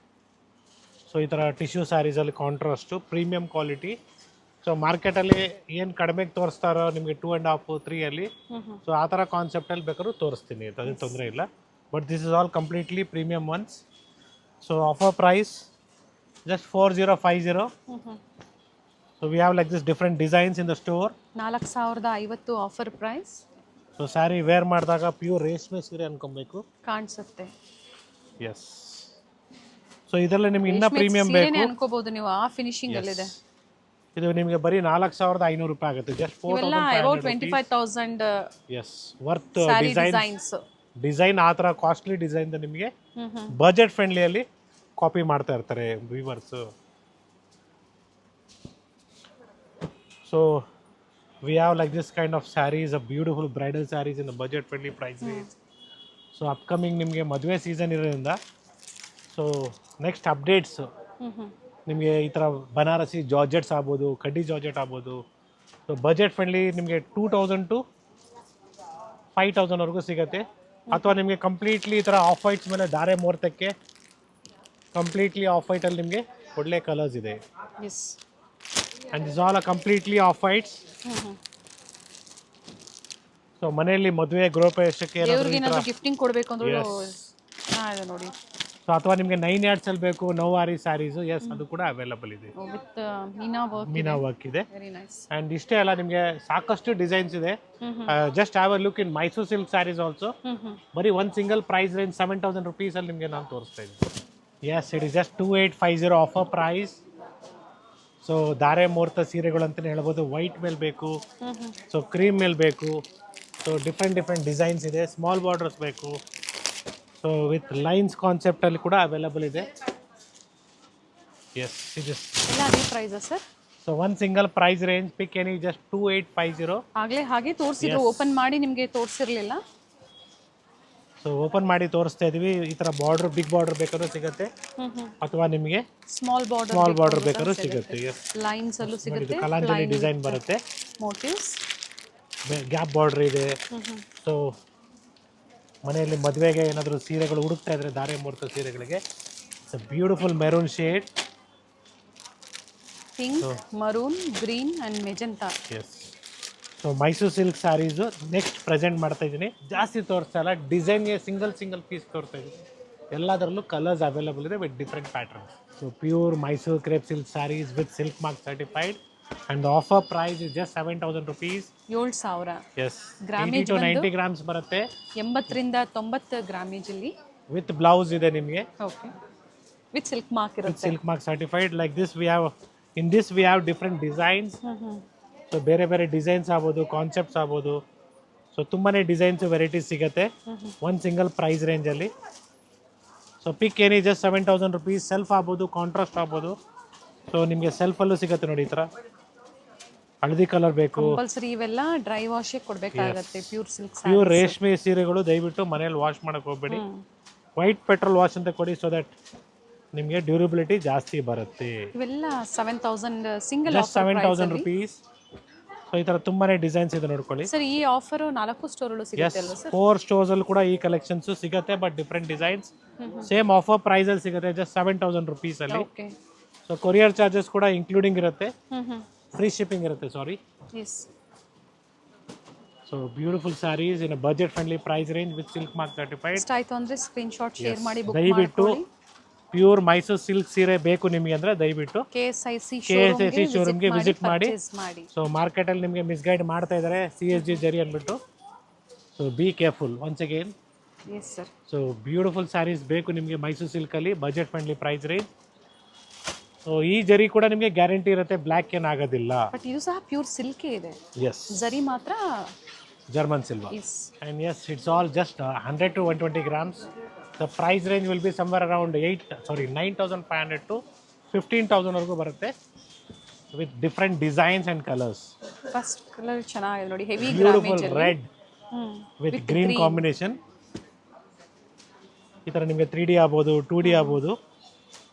ಸೊ ಈ ಥರ ಟಿಶ್ಯೂ ಸ್ಯಾರೀಸಲ್ಲಿ ಕಾಂಟ್ರಾಸ್ಟು ಪ್ರೀಮಿಯಂ ಕ್ವಾಲಿಟಿ. ಸೊ ಮಾರ್ಕೆಟಲ್ಲಿ ಏನು ಕಡಿಮೆಗೆ ತೋರಿಸ್ತಾರೋ ನಿಮಗೆ 2.5 3 ಸೊ ಆ ಥರ ಕಾನ್ಸೆಪ್ಟಲ್ಲಿ ಬೇಕಾದ್ರೂ ತೋರಿಸ್ತೀನಿ, ಅದೇನು ತೊಂದರೆ ಇಲ್ಲ. But this is all completely premium ones. So offer price just 4050. So we have like this different designs in the store. 4,050 offer price. So sari wear ಮಾಡಿದಾಗ ಪ್ಯೂರ್ ರೇಷ್ಮೆ ಸೀರೆ ಅನ್ಕೊಬೇಕು ಕಾಣಿಸುತ್ತೆ. ಎಸ್. ಸೊ ಇದರಲ್ಲಿ ನಿಮ್ಗೆ ಇನ್ನೂ ಪ್ರೀಮಿಯಂ ಬೇಕು ಅನ್ಕೋಬಹುದು ನೀವು, ಆ ಫಿನಿಶಿಂಗ್ ಅಲ್ಲಿ ಇದೆ. ಇದು ನಿಮಗೆ ಬರೀ 4,500 ರೂಪಾಯಿ ಆಗುತ್ತೆ, ಜಸ್ಟ್ 4,500 25,000. ಎಸ್ ವರ್ತ್ ಡಿಸೈನ್ ಆ ಥರ ಕಾಸ್ಟ್ಲಿ ಡಿಸೈನ್ ನಿಮಗೆ ಬಜೆಟ್ ಫ್ರೆಂಡ್ಲಿಯಲ್ಲಿ ಕಾಪಿ ಮಾಡ್ತಾ ಇರ್ತಾರೆ weavers. So we have like this kind of sarees, a beautiful bridal sarees in budget friendly price range. So upcoming ನಿಮಗೆ ಮದುವೆ ಸೀಸನ್ ಇರೋದ್ರಿಂದ ಸೊ ನೆಕ್ಸ್ಟ್ ಅಪ್ಡೇಟ್ಸ್ ನಿಮಗೆ ಈ ಥರ ಬನಾರಸಿ ಜಾರ್ಜೆಟ್ಸ್ ಆಗ್ಬೋದು, ಕಡ್ಡಿ ಜಾರ್ಜೆಟ್ ಆಗ್ಬೋದು. ಸೊ ಬಜೆಟ್ ಫ್ರೆಂಡ್ಲಿ ನಿಮಗೆ 2,000 to 5,000ವರೆಗೂ ಸಿಗುತ್ತೆ. ಅಥವಾ ನಿಮಗೆ ಕಂಪ್ಲೀಟ್ಲಿ ಈ ಥರ ಆಫ್ ವೈಟ್ಸ್ ಮೇಲೆ ಧಾರೆ ಮುಹೂರ್ತಕ್ಕೆ ಕಂಪ್ಲೀಟ್ಲಿ ಆಫ್ ವೈಟಲ್ಲಿ ನಿಮಗೆ ಒಳ್ಳೆ ಕಲರ್ಸ್ ಇದೆ. And this all completely of whites. So ಮನೆಯಲ್ಲಿ ಮದುವೆ ಗೃಹಪ್ರವೇಶಕ್ಕೆ ಗಿಫ್ಟಿಂಗ್ ಕೊಡಬೇಕು ಅಂದ್ರೆ ನೋಡಿ. ಸೊ ಅಥವಾ ನಿಮಗೆ 9 yards ಅಲ್ಲಿ ಬೇಕು ನೌವಾರಿ ಸ್ಯಾರೀಸ್, ಎಸ್ ಅದು ಕೂಡ ಅವೈಲೇಬಲ್ ಇದೆ. ವಿತ್ ಮೀನಾ ವರ್ಕ್ ಇದೆ. ಆ್ಯಂಡ್ ಇಷ್ಟೇ ಅಲ್ಲ, ನಿಮಗೆ ಸಾಕಷ್ಟು ಡಿಸೈನ್ಸ್ ಇದೆ. Just have a look in Mysuru silk sarees also. ಬರೀ ಒಂದು ಸಿಂಗಲ್ ಪ್ರೈಸ್ ರೇಂಜ್ 7,000 rupees ಅಲ್ಲಿ ನಿಮಗೆ ನಾನು ತೋರಿಸ್ತಾ ಇದ್ದೀನಿ. Yes it is just 2850 offer price. So ಧಾರೆ ಮುಹೂರ್ತ ಸೀರೆಗಳು ಅಂತಲೇ ಹೇಳ್ಬೋದು. ವೈಟ್ ಮೇಲೆ ಬೇಕು, ಸೊ ಕ್ರೀಮ್ ಮೇಲೆ ಬೇಕು. ಸೊ ಡಿಫ್ರೆಂಟ್ ಡಿಸೈನ್ಸ್ ಇದೆ. ಸ್ಮಾಲ್ ಬಾರ್ಡರ್ಸ್ ಬೇಕು, ಸೊ ವಿತ್ ಲೈನ್ಸ್ ಕಾನ್ಸೆಪ್ಟಲ್ಲಿ ಕೂಡ ಅವೈಲೇಬಲ್ ಇದೆ. Yes it is price sir. So one single price range pick any just 2850. ಆಗಲೇ ಹಾಗೆ ತೋರಿಸಿದ್ರು, ಓಪನ್ ಮಾಡಿ ನಿಮಗೆ ತೋರಿಸಿರಲಿಲ್ಲ. ಸೊ ಓಪನ್ ಮಾಡಿ ತೋರಿಸ್ತಾ ಇದೀವಿ. ಈ ಥರ ಬಾರ್ಡರ್ ಬಿಗ್ ಬಾರ್ಡರ್ ಬೇಕಾದ್ರೂ ಸಿಗುತ್ತೆ, ಅಥವಾ ನಿಮಗೆ ಸ್ಮಾಲ್ ಬಾರ್ಡರ್ ಬೇಕಾದ್ರೂ ಸಿಗುತ್ತೆ. ಲೈನ್ಸ್ ಅಲ್ಲೂ ಸಿಗುತ್ತೆ, ಕಲಾಂಜಲಿ ಡಿಸೈನ್ ಬರುತ್ತೆ, ಮೋಟಿವ್ಸ್, ಗ್ಯಾಪ್ ಬಾರ್ಡರ್ ಇದೆ. ಸೊ ಮನೆಯಲ್ಲಿ ಮದುವೆಗೆ ಏನಾದರೂ ಸೀರೆಗಳು ಹುಡುಕ್ತಾ ಇದ್ರೆ ಧಾರೆ ಮುಹೂರ್ತ ಸೀರೆಗಳಿಗೆ it's a beautiful maroon shade, pink, maroon, green and magenta. Yes. So Mysuru silk sarees next present ಮಾಡ್ತಾ ಇದ್ದೀನಿ. ಜಾಸ್ತಿ ತೋರಿಸ್ತಾ ಇಲ್ಲ, ಡಿಸೈನ್ಗೆ ಸಿಂಗಲ್ ಪೀಸ್ ತೋರಿಸ್ತಾ ಇದ್ದೀನಿ. ಎಲ್ಲದರಲ್ಲೂ ಕಲರ್ಸ್ ಅವೈಲೇಬಲ್ ಇದೆ with different patterns. So pure Mysuru crepe silk saris with silk mark certified. And offer price is just 7,000 rupees. 7,000. Yes. Grammage 90 grams ಬರುತ್ತೆ. 80 ರಿಂದ 90 ಗ್ರಾಮೇಜಲ್ಲಿ ವಿತ್ ಬ್ಲೌಸ್ ಇದೆ ನಿಮಗೆ. ಓಕೆ. ವಿತ್ ಸಿಲ್ಕ್ ಮಾರ್ಕ್ ಇರುತ್ತೆ. Silk mark certified. Like this we have in this we have different designs. So ಬೇರೆ designs ಆಗ್ಬೋದು, concepts ಆಗ್ಬೋದು. So ತುಂಬಾ designs varieties ಸಿಗುತ್ತೆ ಒಂದು ಸಿಂಗಲ್ ಪ್ರೈಸ್ ರೇಂಜಲ್ಲಿ. ಸೊ ಪಿಕ್ ಏನಿ ಜಸ್ಟ್ 7,000 rupees. ಸೆಲ್ಫ್ ಆಗ್ಬೋದು, ಕಾಂಟ್ರಾಸ್ಟ್ ಆಗ್ಬೋದು. ಸೊ ನಿಮಗೆ ಸೆಲ್ಫಲ್ಲೂ ಸಿಗುತ್ತೆ ನೋಡಿ. ಈ ಥರ ಹಳದಿ ಕಲರ್ ಬೇಕು, ಕಂಪಲ್ಸರಿ ಇವೆಲ್ಲ ಡ್ರೈ ವಾಶ್ ಕೊಡಬೇಕಾಗುತ್ತೆ. ಪ್ಯೂರ್ ಸಿಲ್ಕ್ ಪ್ಯೂರ್ ರೇಷ್ಮೆ ಸೀರೆಗಳು ದಯವಿಟ್ಟು ಮನೇಲಿ ವಾಶ್ ಮಾಡಕ್ಕೆ ಹೋಗಬೇಡಿ. ವೈಟ್ ಪೆಟ್ರೋಲ್ ವಾಶ್ ಅಂತ ಕೊಡಿ, ಸೊ ದಟ್ ನಿಮಗೆ ಡ್ಯೂರಬಿಲಿಟಿ ಜಾಸ್ತಿ ಬರುತ್ತೆ. ಇವೆಲ್ಲ 7000 ಸಿಂಗಲ್ ಜಸ್ಟ್ ₹7,000. ಸೊ ಈ ಥರ ತುಂಬಾ ಡಿಸೈನ್ಸ್ ಇದೆ ನೋಡ್ಕೊಳ್ಳಿ. ಸರ್ ಈ ಆಫರು 4 ಸ್ಟೋರಲ್ಲೂ ಸಿಗುತ್ತೆ ಅಲ್ವಾ ಸರ್? 4 ಸ್ಟೋರ್ಸಲ್ಲಿ ಕೂಡ ಈ ಕಲೆಕ್ಷನ್ಸ್ ಸಿಗುತ್ತೆ, but different designs. Same offer ಪ್ರೈಸಲ್ಲಿ ಸಿಗುತ್ತೆ, ಜಸ್ಟ್ ₹7,000 ಅಲ್ಲಿ. ಓಕೆ. ಸೊ ಕೊರಿಯರ್ ಚಾರ್ಜಸ್ ಕೂಡ ಇನ್ಕ್ಲೂಡಿಂಗ್ ಇರುತ್ತೆ, ಹ್ಞೂ ಫ್ರೀ ಶಿಪ್ಪಿಂಗ್ ಇರುತ್ತೆ, sorry. Yes. So beautiful saris in budget friendly price range with silk mark certified. ಇಷ್ಟ ಆಯಿತು ಅಂದರೆ ಸ್ಕ್ರೀನ್ಶಾಟ್ ಶೇರ್ ಮಾಡಿ ಬುಕ್ ದಯವಿಟ್ಟು ಮಾಡ್ಕೊಳ್ಳಿ. ಪ್ಯೂರ್ ಮೈಸೂರು ಸಿಲ್ಕ್ ಸೀರೆ ಬೇಕು ನಿಮಗೆ ಅಂದರೆ ದಯವಿಟ್ಟು KSIC ಶೋರೂಮ್ಗೆ ವಿಸಿಟ್ ಮಾಡಿ. ಮಾಡಿ. ಸೊ ಮಾರ್ಕೆಟಲ್ಲಿ ನಿಮಗೆ ಮಿಸ್ಗೈಡ್ ಮಾಡ್ತಾ ಇದ್ದಾರೆ, CSG ಜರಿ ಅಂದ್ಬಿಟ್ಟು. So be careful once again. Yes sir. So beautiful saris ಬೇಕು ನಿಮಗೆ ಮೈಸೂರು ಸಿಲ್ಕಲ್ಲಿ budget friendly price range. So ಈ ಜರಿ ಕೂಡ ನಿಮಗೆ ಗ್ಯಾರಂಟಿ ಇರುತ್ತೆ, ಬ್ಲ್ಯಾಕ್ ಏನು ಆಗೋದಿಲ್ಲ. ಬಟ್ ಇದು ಸಹ ಪ್ಯೂರ್ ಸಿಲ್ಕೇ ಇದೆ. ಎಸ್, ಜರಿ ಮಾತ್ರ German silver. Yes. And yes, it's all just 100 to 120 grams. The price range will be somewhere around 9,500 to 15,000 ವರೆಗೂ ಬರುತ್ತೆ, with different designs and colours. First colour ಚೆನ್ನಾಗಿದೆ ನೋಡಿ, heavy beautiful grammage red with green combination. ಈ ಥರ ನಿಮಗೆ 3D ಆಗ್ಬೋದು, 2D ಆಗ್ಬೋದು.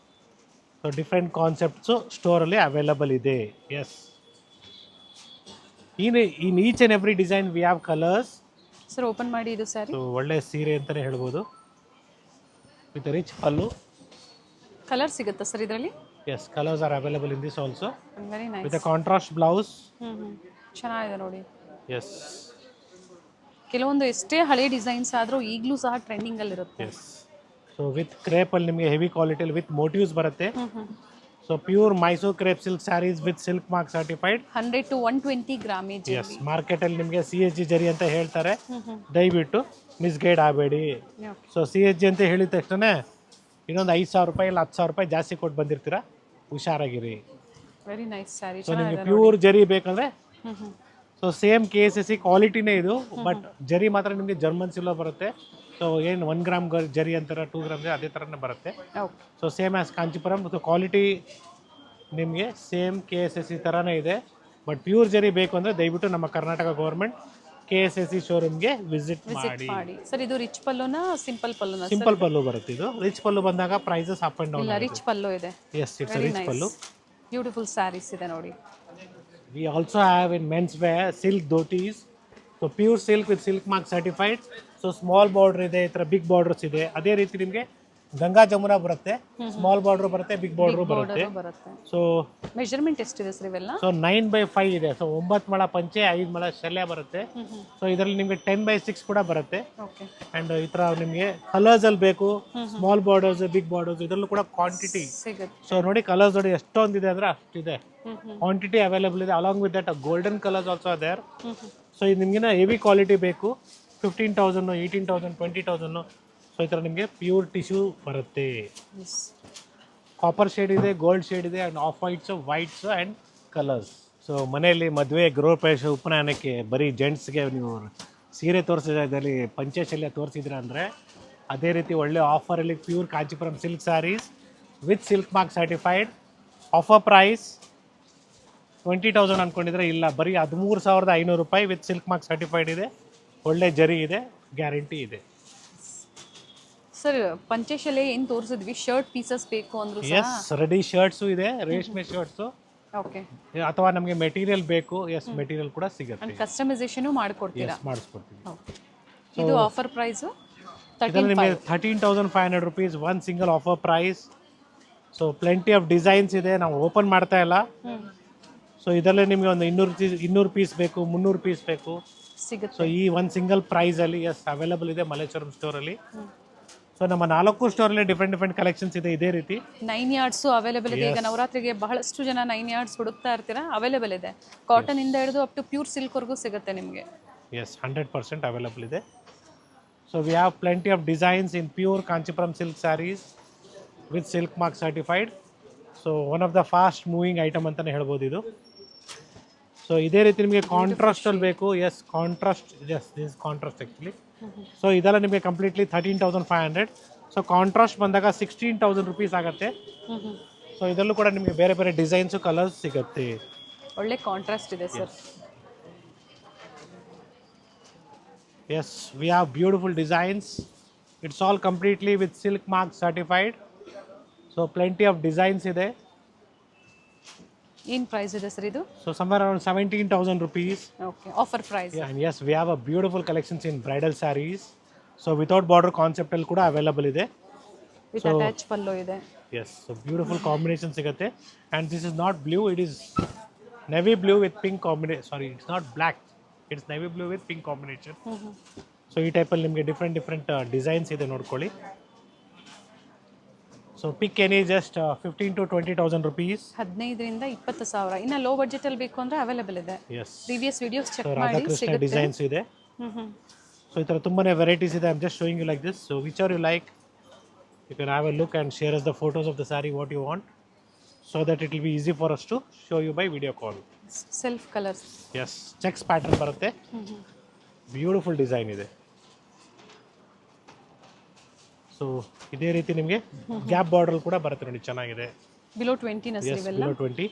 So different concepts ಸ್ಟೋರಲ್ಲಿ ಅವೈಲಬಲ್ ಇದೆ. Yes, in each and every design we have colours. Sir open ಮಾಡಿ ಇದು ಸ್ಯಾರಿ. ಸೊ ಒಳ್ಳೆ ಸೀರೆ ಅಂತಲೇ ಹೇಳ್ಬೋದು, ವಿತ್ ರಿಚ್ ಪಲ್ಲು. ಕಲರ್ ಸಿಗುತ್ತಾ ಸರ್ ಇದರಲ್ಲಿ? Yes, colours are available in this also very nice. With a contrast blouse. ಚೆನ್ನಾಗಿದೆ ನೋಡಿ. ಎಸ್, ಕೆಲವೊಂದು ಎಷ್ಟೇ ಹಳೆ ಡಿಸೈನ್ಸ್ ಆದರೂ ಈಗಲೂ ಸಹ ಟ್ರೆಂಡಿಂಗಲ್ಲಿರುತ್ತೆ. ಎಸ್. ಸೊ ವಿತ್ ಕ್ರೇಪಲ್ಲಿ ನಿಮಗೆ ಹೆವಿ ಕ್ವಾಲಿಟಿಯಲ್ಲಿ ವಿತ್ ಮೋಟಿವ್ಸ್ ಬರುತ್ತೆ. So pure Mysuru crepe silk saris with silk mark certified. 100 to 120 grammage. Yes, ಮಾರ್ಕೆಟಲ್ಲಿ ನಿಮಗೆ CSG ಜರಿ ಅಂತ ಹೇಳ್ತಾರೆ, ದಯವಿಟ್ಟು ಮಿಸ್ಗೈಡ್ ಆಗಬೇಡಿ. ಸೊ CSG ಅಂತ ಹೇಳಿದ ತಕ್ಷಣ ಇನ್ನೊಂದು ₹5,000 ಇಲ್ಲ ₹10,000 ಜಾಸ್ತಿ ಕೊಟ್ಟು ಬಂದಿರ್ತೀರಾ, ಹುಷಾರಾಗಿರಿ. Very nice sari. ಸೊ ನಿಮಗೆ ಪ್ಯೂರ್ ಜರಿ ಬೇಕಂದ್ರೆ ಸೊ ಸೇಮ್ KSSC ಕ್ವಾಲಿಟಿನೇ ಇದು, ಬಟ್ ಜರಿ ಮಾತ್ರ ನಿಮಗೆ ಜರ್ಮನ್ ಸಿಲ್ವರ್ ಬರುತ್ತೆ. ಸೊ ಏನು 1 ಗ್ರಾಮ್ ಜರಿ ಅಂತಾರೆ, 2 ಗ್ರಾಮ್ ಜರಿ ಅದೇ ಥರನೇ ಬರುತ್ತೆ. So same as Kanchipuram. So quality ನಿಮಗೆ ಸೇಮ್ KSSC ಥರನೇ ಇದೆ, ಬಟ್ ಪ್ಯೂರ್ ಜರಿ ಬೇಕು ಅಂದರೆ ದಯವಿಟ್ಟು ನಮ್ಮ ಕರ್ನಾಟಕ ಗೌರ್ಮೆಂಟ್ KSSC ಶೋರೂಮ್ಗೆ ವಿಸಿಟ್ ಮಾಡಿ. ಸರ್ ಇದು ರಿಚ್ ಪಲ್ಲುನಾ ಸಿಂಪಲ್ ಪಲ್ಲುನಾ? ಸಿಂಪಲ್ ಪಲ್ಲು ಬರುತ್ತೆ ಇದು. ರಿಚ್ ಪಲ್ಲು ಬಂದಾಗ ಪ್ರೈಸಸ್ ಅಪ್ ಆ್ಯಂಡ್ ಡೌನ್. ಇಲ್ಲ, ರಿಚ್ ಪಲ್ಲು ಇದೆ. Yes, it's rich pallu. Beautiful sarees ಇದೆ ನೋಡಿ. We also have in men's wear silk dhotis. So pure silk with silk mark certified. So small border ಇದೆ, ಈ ಥರ ಬಿಗ್ ಬಾರ್ಡರ್ಸ್ ಇದೆ. ಅದೇ ರೀತಿ ನಿಮಗೆ ಗಂಗಾ ಜಮುನಾ ಬರುತ್ತೆ, ಸ್ಮಾಲ್ ಬಾರ್ಡರ್ ಬರುತ್ತೆ, ಬಿಗ್ ಬಾರ್ಡರ್ ಬರುತ್ತೆ. ಸೊ ಮೆಜರ್ಮೆಂಟ್ ಎಷ್ಟಿದೆ ಸರ್ ಇವೆಲ್ಲ? ಸೊ 9/5 ಇದೆ. ಸೊ 9 ಮೊಳ ಪಂಚೆ, 5 ಮೊಳ ಶಲ್ಯ ಬರುತ್ತೆ. ಸೊ ಇದರಲ್ಲಿ ನಿಮಗೆ 10/6 ಕೂಡ ಬರುತ್ತೆ. ಆ್ಯಂಡ್ ಈ ಥರ ನಿಮಗೆ ಕಲರ್ಸಲ್ಲಿ ಬೇಕು, ಸ್ಮಾಲ್ ಬಾರ್ಡರ್ಸ್, ಬಿಗ್ ಬಾರ್ಡರ್ಸ್, ಇದರಲ್ಲೂ ಕೂಡ ಕ್ವಾಂಟಿಟಿ ಸಿಗುತ್ತೆ. ಸೊ ನೋಡಿ ಕಲರ್ಸ್ ನೋಡಿ ಎಷ್ಟೊಂದಿದೆ ಅಂದರೆ ಅಷ್ಟಿದೆ, ಕ್ವಾಂಟಿಟಿ ಅವೈಲೇಬಲ್ ಇದೆ. Along with that golden colours also there. So ಇದು ನಿಮಗಿನ ಹೆವಿ ಕ್ವಾಲಿಟಿ ಬೇಕು, 15,000, 18,000, 20,000. ಸೊ ಈ ಥರ ನಿಮಗೆ ಪ್ಯೂರ್ ಟಿಶ್ಯೂ ಬರುತ್ತೆ. ಕಾಪರ್ ಶೇಡ್ ಇದೆ, ಗೋಲ್ಡ್ ಶೇಡ್ ಇದೆ, and of ವೈಟ್ಸು and colours. So ಮನೆಯಲ್ಲಿ ಮದುವೆ, ಗೃಹ ಪ್ರವೇಶ, ಉಪನಯನಕ್ಕೆ ಬರೀ ಜೆಂಟ್ಸ್ಗೆ ನೀವು ಸೀರೆ ತೋರಿಸಿದಲ್ಲಿ ಪಂಚೆ ಶಲ್ಯ ತೋರಿಸಿದ್ರೆ ಅಂದರೆ ಅದೇ ರೀತಿ ಒಳ್ಳೆ ಆಫರಲ್ಲಿ pure Kanchipuram silk saris with silk mark certified. Offer price 20,000 ಅಂದ್ಕೊಂಡಿದ್ರೆ ಇಲ್ಲ, ಬರೀ ₹13,500 ವಿತ್ ಸಿಲ್ಕ್ ಮಾರ್ಕ್ ಸರ್ಟಿಫೈಡ್ ಇದೆ. ಒಳ್ಳೆ ಜರಿ ಇದೆ, ಗ್ಯಾರಂಟಿ ಇದೆ. ಸರ್ ಪಂಚಶಾಲೆ ಏನು ತೋರಿಸಿದ್ವಿ, ಶರ್ಟ್ ಪೀಸಸ್ ಬೇಕು ಅಂದ್ರು ಸಹ ಎಸ್, ರೆಡಿ ಶರ್ಟ್ಸು ಇದೆ, ರೇಷ್ಮೆ ಶರ್ಟ್ಸು. ಓಕೆ. ಅಥವಾ ನಮಗೆ ಮೆಟೀರಿಯಲ್ ಬೇಕು, ಎಸ್ ಮೆಟೀರಿಯಲ್ ಕೂಡ ಸಿಗುತ್ತೆ. ಕಸ್ಟಮೈಸೇಷನ್ ಮಾಡ್ಕೊಡ್ತೀರಾ? ಮಾಡಿಸ್ಕೊಡ್ತೀವಿ. ಇದು ಆಫರ್ ಪ್ರೈಸ್ ನಿಮಗೆ ₹13,500 one single offer price. So plenty of designs ಇದೆ, ನಾವು ಓಪನ್ ಮಾಡ್ತಾ ಇಲ್ಲ. ಸೊ ಇದರಲ್ಲಿ ನಿಮಗೆ ಒಂದು 200 ಪೀಸ್ ಬೇಕು, 300 ಪೀಸ್ ಬೇಕು ಸಿಗುತ್ತೆ. ಸೊ ಈ ಒಂದು ಸಿಂಗಲ್ ಪ್ರೈಸಲ್ಲಿ ಎಸ್ ಅವೈಲಬಲ್ ಇದೆ ಮಲ್ಲೇಶ್ವರಂ ಸ್ಟೋರಲ್ಲಿ. ಸೊ ನಮ್ಮ 4 ಸ್ಟೋರಲ್ಲಿ ಡಿಫ್ರೆಂಟ್ ಕಲೆಕ್ಷನ್ಸ್ ಇದೆ ಇದೇ ರೀತಿ. 9 ಯಾರ್ಡ್ಸು ಅವೈಲೇಬಲ್ ಇದೆ. ಈಗ ನವರಾತ್ರಿಗೆ ಬಹಳಷ್ಟು ಜನ 9 ಯಾರ್ಡ್ಸ್ ಹುಡುಕ್ತಾ ಇರ್ತೀರಾ, ಅವೈಲೇಬಲ್ ಇದೆ. ಕಾಟನ್ ಇಂದ ಹಿಡಿದು ಅಪ್ ಟು ಪ್ಯೂರ್ ಸಿಲ್ಕ್ವರೆಗೂ ಸಿಗುತ್ತೆ ನಿಮಗೆ. ಎಸ್, 100% ಅವೈಲಬಲ್ ಇದೆ. So we have plenty of designs in pure Kanchipuram silk saris with silk mark certified. So one of the fast moving item ಅಂತಲೇ ಹೇಳ್ಬೋದು ಇದು. ಸೊ ಇದೇ ರೀತಿ ನಿಮಗೆ ಕಾಂಟ್ರಾಸ್ಟಲ್ಲಿ ಬೇಕು. Yes, contrast, yes this contrast actually. So ಇದೆಲ್ಲ ನಿಮಗೆ ಕಂಪ್ಲೀಟ್ಲಿ 13,500. ಸೊ ಕಾಂಟ್ರಾಸ್ಟ್ ಬಂದಾಗ ₹16,000 ಆಗುತ್ತೆ. ಸೊ ಇದರಲ್ಲೂ ಕೂಡ ನಿಮಗೆ ಬೇರೆ ಬೇರೆ ಡಿಸೈನ್ಸು, ಕಲರ್ಸ್ ಸಿಗುತ್ತೆ. ಒಳ್ಳೆ ಕಾಂಟ್ರಾಸ್ಟ್ ಇದೆ sir. Yes, we have beautiful designs It's all completely with silk mark certified. So plenty of designs ಇದೆ. ಏನು ಪ್ರೈಸ್ ಇದೆ ಸರ್ ಇದು? So somewhere around 17,000 rupees. Okay, offer price. Yeah, and yes, we have a beautiful collections in bridal sarees. So without border concept ಅಲ್ಲಿ ಕೂಡ available ಇದೆ. With attach ಪಲ್ಲು ಇದೆ. Yes, so beautiful combination ಸಿಗುತ್ತೆ. And this is not blue, it is navy blue with pink combination. Sorry, it's not black. It's navy blue with pink combination. So ಈ ಟೈಪಲ್ಲಿ ನಿಮಗೆ different designs ಇದೆ ನೋಡ್ಕೊಳ್ಳಿ. So pick any just 15 to 20,000 rupees. 15,000 to 20,000. ಇನ್ನು low budget ಅಲ್ಲಿ ಬೇಕು ಅಂದ್ರೆ available ಇದೆ. ಎಸ್, ಪ್ರೀವಿಯಸ್ ವಿಡಿಯೋಸ್ ಚೆಕ್ ಮಾಡಿ ರಾಧಾಕೃಷ್ಣ ಡಿಸೈನ್ಸ್ ಇದೆ. ಸೊ ಈ ಥರ ತುಂಬಾನೇ ವೆರೈಟೀಸ್ ಇದೆ. I am just showing you like this. So which are you like, you can have a look and share us the photos of the sari what you want, so that it will be easy for us to show you by video call. Self colours. Yes, checks pattern ಬರುತ್ತೆ. Beautiful design ಇದೆ. So ಇದೇ ರೀತಿ ನಿಮಗೆ gap border ಕೂಡ ಬರುತ್ತೆ ನೋಡಿ, ಚೆನ್ನಾಗಿದೆ. Below 20 ನ ಸರ್ ಇವೆಲ್ಲ. ಬಿಲೋ 20.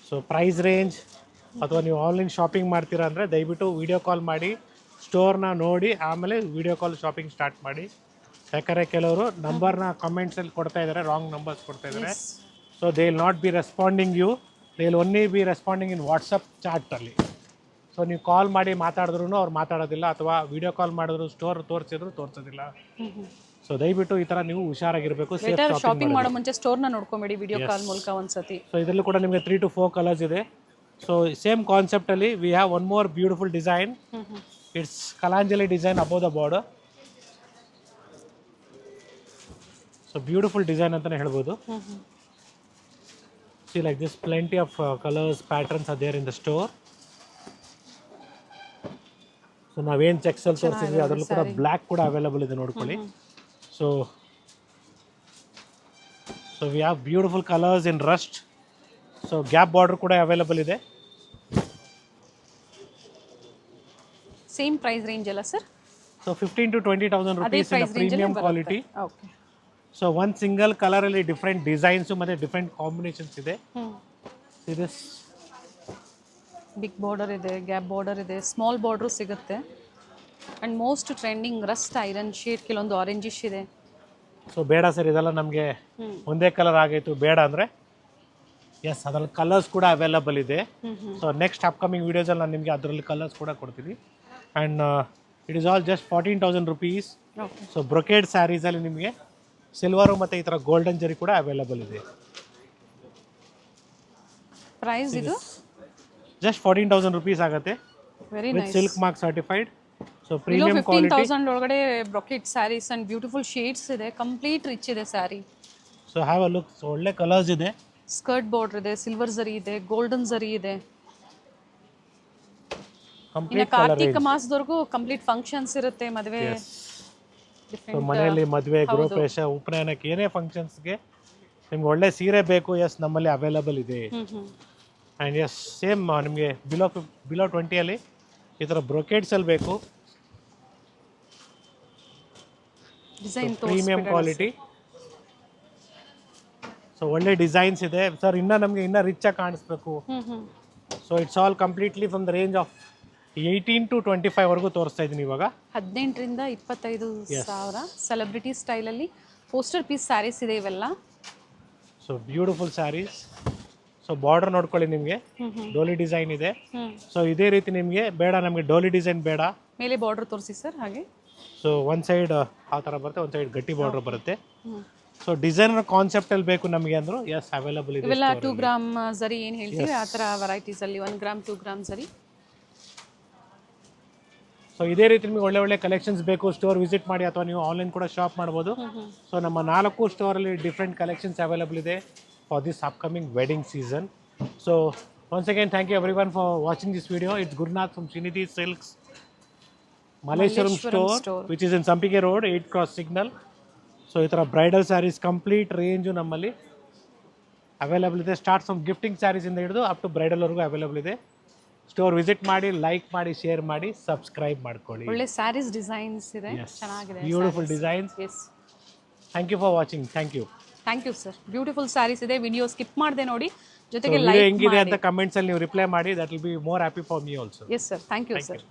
ಸೊ ಪ್ರೈಸ್ ರೇಂಜ್ ಅಥವಾ ನೀವು ಆನ್ಲೈನ್ ಶಾಪಿಂಗ್ ಮಾಡ್ತೀರಾ ಅಂದರೆ ದಯವಿಟ್ಟು ವಿಡಿಯೋ ಕಾಲ್ ಮಾಡಿ, ಸ್ಟೋರ್ನ ನೋಡಿ ಆಮೇಲೆ ವಿಡಿಯೋ ಕಾಲ್ ಶಾಪಿಂಗ್ ಸ್ಟಾರ್ಟ್ ಮಾಡಿ. ಯಾಕಂದರೆ ಕೆಲವರು ನಂಬರ್ನ ಕಮೆಂಟ್ಸಲ್ಲಿ ಕೊಡ್ತಾ ಇದ್ದಾರೆ, ರಾಂಗ್ ನಂಬರ್ಸ್ ಕೊಡ್ತಾ ಇದ್ದಾರೆ. So they will not be responding you, they will only be responding in WhatsApp ಚಾಟಲ್ಲಿ. ಸೊ ನೀವು ಕಾಲ್ ಮಾಡಿ ಮಾತಾಡಿದ್ರು ಅವ್ರು ಮಾತಾಡೋದಿಲ್ಲ, ಅಥವಾ ವಿಡಿಯೋ ಕಾಲ್ ಮಾಡಿದ್ರು ಸ್ಟೋರ್ ತೋರಿಸಿದ್ರು ತೋರಿಸೋದಿಲ್ಲ. ಸೊ ದಯವಿಟ್ಟು ಈ ಥರ ನೀವು ಹುಷಾರಾಗಿರಬೇಕು. ಶಾಪಿಂಗ್ ಮಾಡೋ ಮುಂಚೆ ಸ್ಟೋರ್ನ ನೋಡ್ಕೊಂಬೇಡಿ ವಿಡಿಯೋ ಕಾಲ್ ಮೂಲಕ ಒಂದ್ಸತಿ. ಸೊ ಇದರಲ್ಲೂ ಕೂಡ ನಿಮಗೆ 3 to 4 ಕಲರ್ಸ್ ಇದೆ. ಸೊ ಸೇಮ್ ಕಾನ್ಸೆಪ್ಟಲ್ಲಿ we have one more beautiful design. It's Kalanjali design above the border. So beautiful design ಅಂತಲೇ ಹೇಳ್ಬೋದು. See like this, plenty of colors, patterns are there in the store. So ನಾವೇನು ಚೆಕ್ಸಲ್ಲಿ ತೋರಿಸಿದ್ವಿ ಅದರಲ್ಲೂ ಕೂಡ black ಕೂಡ available ಇದೆ ನೋಡ್ಕೊಳ್ಳಿ. So we have beautiful colours in Rust. So gap border ಕೂಡ available ಇದೆ. ಸೇಮ್ ಪ್ರೈಸ್ ರೇಂಜ್ ಅಲ್ಲ sir? So 15,000 to 20,000 rupees in premium quality. Okay. So ಒಂದು ಸಿಂಗಲ್ ಕಲರಲ್ಲಿ ಡಿಫ್ರೆಂಟ್ ಡಿಸೈನ್ಸು ಮತ್ತು ಡಿಫ್ರೆಂಟ್ ಕಾಂಬಿನೇಷನ್ಸ್ ಇದೆ. ಇದು ಬಿಗ್ ಬಾರ್ಡರ್ ಇದೆ, ಗ್ಯಾಪ್ ಬಾರ್ಡರ್ ಇದೆ, ಸ್ಮಾಲ್ ಬಾರ್ಡ್ರು ಸಿಗುತ್ತೆ. And most trending Rust iron shade, ಕೆಲವೊಂದು ಆರೆಂಜಿಶ್ ಇದೆ. ಸೊ ಬೇಡ ಸರ್ ಇದೆಲ್ಲ ನಮಗೆ ಒಂದೇ ಕಲರ್ ಆಗೈತು ಬೇಡ ಅಂದರೆ, ಎಸ್ ಅದರಲ್ಲಿ ಕಲರ್ಸ್ ಕೂಡ ಅವೈಲಬಲ್ ಇದೆ. ಸೊ ನೆಕ್ಸ್ಟ್ ಅಪ್ಕಮಿಂಗ್ ವೀಡಿಯೋಸಲ್ಲಿ ನಾನು ನಿಮಗೆ ಅದರಲ್ಲಿ ಕಲರ್ಸ್ ಕೂಡ ಕೊಡ್ತೀನಿ. And it is all just 14,000 rupees. So brocade ಸ್ಯಾರೀಸಲ್ಲಿ ನಿಮಗೆ ಸಿಲ್ವರು ಮತ್ತು ಈ ಥರ ಗೋಲ್ಡನ್ ಜರಿ ಕೂಡ ಅವೈಲಬಲ್ ಇದೆ. ಪ್ರೈಸ್ ಇದು ಜಸ್ಟ್ 14,000 rupees ಆಗುತ್ತೆ. Very with nice. Silk mark certified. So below premium quality. 15,000 ಒಳಗಡೆ brocade sarees and beautiful shades ಇದೆ. ಕಂಪ್ಲೀಟ್ ರಿಚ್ ಇದೆ sari. So have a look. So ಒಳ್ಳೆ ಕಲರ್ಸ್ ಇದೆ. ಸ್ಕರ್ಟ್ ಬಾರ್ಡರ್ ಇದೆ, ಸಿಲ್ವರ್ ಜರಿ ಇದೆ, ಗೋಲ್ಡನ್ ಜರಿ ಇದೆ. ಇನ್ನು ಕಂಪ್ಲೀಟ್ ಕಾರ್ತಿಕ ಮಾಸದವರೆಗೂ ಕಂಪ್ಲೀಟ್ ಫಂಕ್ಷನ್ಸ್ ಇರುತ್ತೆ, ಮದುವೆ. ಸೊ ಮನೆಯಲ್ಲಿ ಮದುವೆ, ಗೃಹಪ್ರವೇಶ, ಉಪನಯನಕ್ಕೆ ಏನೇ ಫಂಕ್ಷನ್ಸ್ಗೆ ನಿಮ್ಗೆ ಒಳ್ಳೆ ಸೀರೆ ಬೇಕು, ಎಸ್ ನಮ್ಮಲ್ಲಿ ಅವೈಲಬಲ್ ಇದೆ. ಆ್ಯಂಡ್ ಎಸ್ ಸೇಮ್ ನಿಮಗೆ ಬಿಲೋ 20 ಈ ಥರ ಬ್ರೊಕೇಡ್ಸಲ್ಲಿ ಬೇಕು, ಪ್ರೀಮಿಯಂ ಕ್ವಾಲಿಟಿ. ಸೊ ಒಳ್ಳೆ ಡಿಸೈನ್ಸ್ ಇದೆ ಸರ್. ನಮಗೆ ಇನ್ನೂ ರಿಚಾಗಿ ಕಾಣಿಸ್ಬೇಕು. So it's all completely from the range of 18 to 25 ವರೆಗೂ ತೋರಿಸ್ತಾ ಇದ್ದೀನಿ ಇವಾಗ. 18,000 to 25,000 ಸೆಲೆಬ್ರಿಟಿ ಸ್ಟೈಲಲ್ಲಿ ಪೋಸ್ಟರ್ ಪೀಸ್ ಸ್ಯಾರೀಸ್ ಇದೆ ಇವೆಲ್ಲ. So beautiful sarees. So border ನೋಡ್ಕೊಳ್ಳಿ, ನಿಮಗೆ ಡೋಲಿ ಡಿಸೈನ್ ಇದೆ. ಸೊ ಇದೇ ರೀತಿ ನಿಮಗೆ ಬೇಡ, ನಮಗೆ ಡೋಲಿ ಡಿಸೈನ್ ಬೇಡ, ಮೇಲೆ ಬಾರ್ಡರ್ ತೋರಿಸಿ ಸರ್ ಹಾಗೆ. ಸೊ ಒಂದು ಸೈಡ್ ಆ ಥರ ಬರುತ್ತೆ, ಒಂದು ಸೈಡ್ ಗಟ್ಟಿ ಬಾರ್ಡರ್ ಬರುತ್ತೆ. ಸೊ ಡಿಸೈನರ್ ಕಾನ್ಸೆಪ್ಟಲ್ಲಿ ಬೇಕು ನಮಗೆ ಅಂದರು, ಎಸ್ ಅವೈಲಬಲ್ ಇದೆ. ಇವೆಲ್ಲ 2 ಗ್ರಾಮ್ ಜರಿ ಏನು ಹೇಳ್ತೀವಿ ಆ ಥರ ವೆರೈಟೀಸಲ್ಲಿ 1 ಗ್ರಾಮ್ 2 ಗ್ರಾಮ್ ಜರಿ. ಸೊ ಇದೇ ರೀತಿ ನಿಮಗೆ ಒಳ್ಳೆ ಒಳ್ಳೆ ಕಲೆಕ್ಷನ್ಸ್ ಬೇಕು, ಸ್ಟೋರ್ ವಿಸಿಟ್ ಮಾಡಿ ಅಥವಾ ನೀವು ಆನ್ಲೈನ್ ಕೂಡ ಶಾಪ್ ಮಾಡ್ಬೋದು. ಸೊ ನಮ್ಮ 4 ಸ್ಟೋರಲ್ಲಿ ಡಿಫ್ರೆಂಟ್ ಕಲೆಕ್ಷನ್ಸ್ ಅವೈಲಬಲ್ ಇದೆ for this upcoming wedding season. So once again thank you everyone for watching this video. It's Gurunath from Srinidhi silks Malleshwaram store which is in Sampige road 8 Cross signal. So ಈ ಥರ bridal sarees complete range ನಮ್ಮಲ್ಲಿ available ಇದೆ. Start from gifting ಸ್ಯಾರೀಸಿಂದ ಹಿಡಿದು up to ಬ್ರೈಡಲ್ವರೆಗೂ available ಇದೆ. Store visit ಮಾಡಿ, like ಮಾಡಿ, ಶೇರ್ ಮಾಡಿ, ಸಬ್ಸ್ಕ್ರೈಬ್ ಮಾಡ್ಕೊಳ್ಳಿ. ಒಳ್ಳೆ ಸ್ಯಾರೀಸ್ ಡಿಸೈನ್ಸ್ ಇದೆ, ಚೆನ್ನಾಗಿದೆ, beautiful designs. Yes. Thank you for watching. Thank you sir. Beautiful sarees ಇದೆ. ವಿಡಿಯೋ ಸ್ಕಿಪ್ ಮಾಡದೆ ನೋಡಿ, ಜೊತೆಗೆ ಲೈಕ್ ಹೆಂಗಿದೆ ಅಂತ ಕಮೆಂಟ್ಸ್ ಅಲ್ಲಿ ನೀವು ರಿಪ್ಲೈ ಮಾಡಿ. That will be more happy for me also. Yes sir, thank you sir.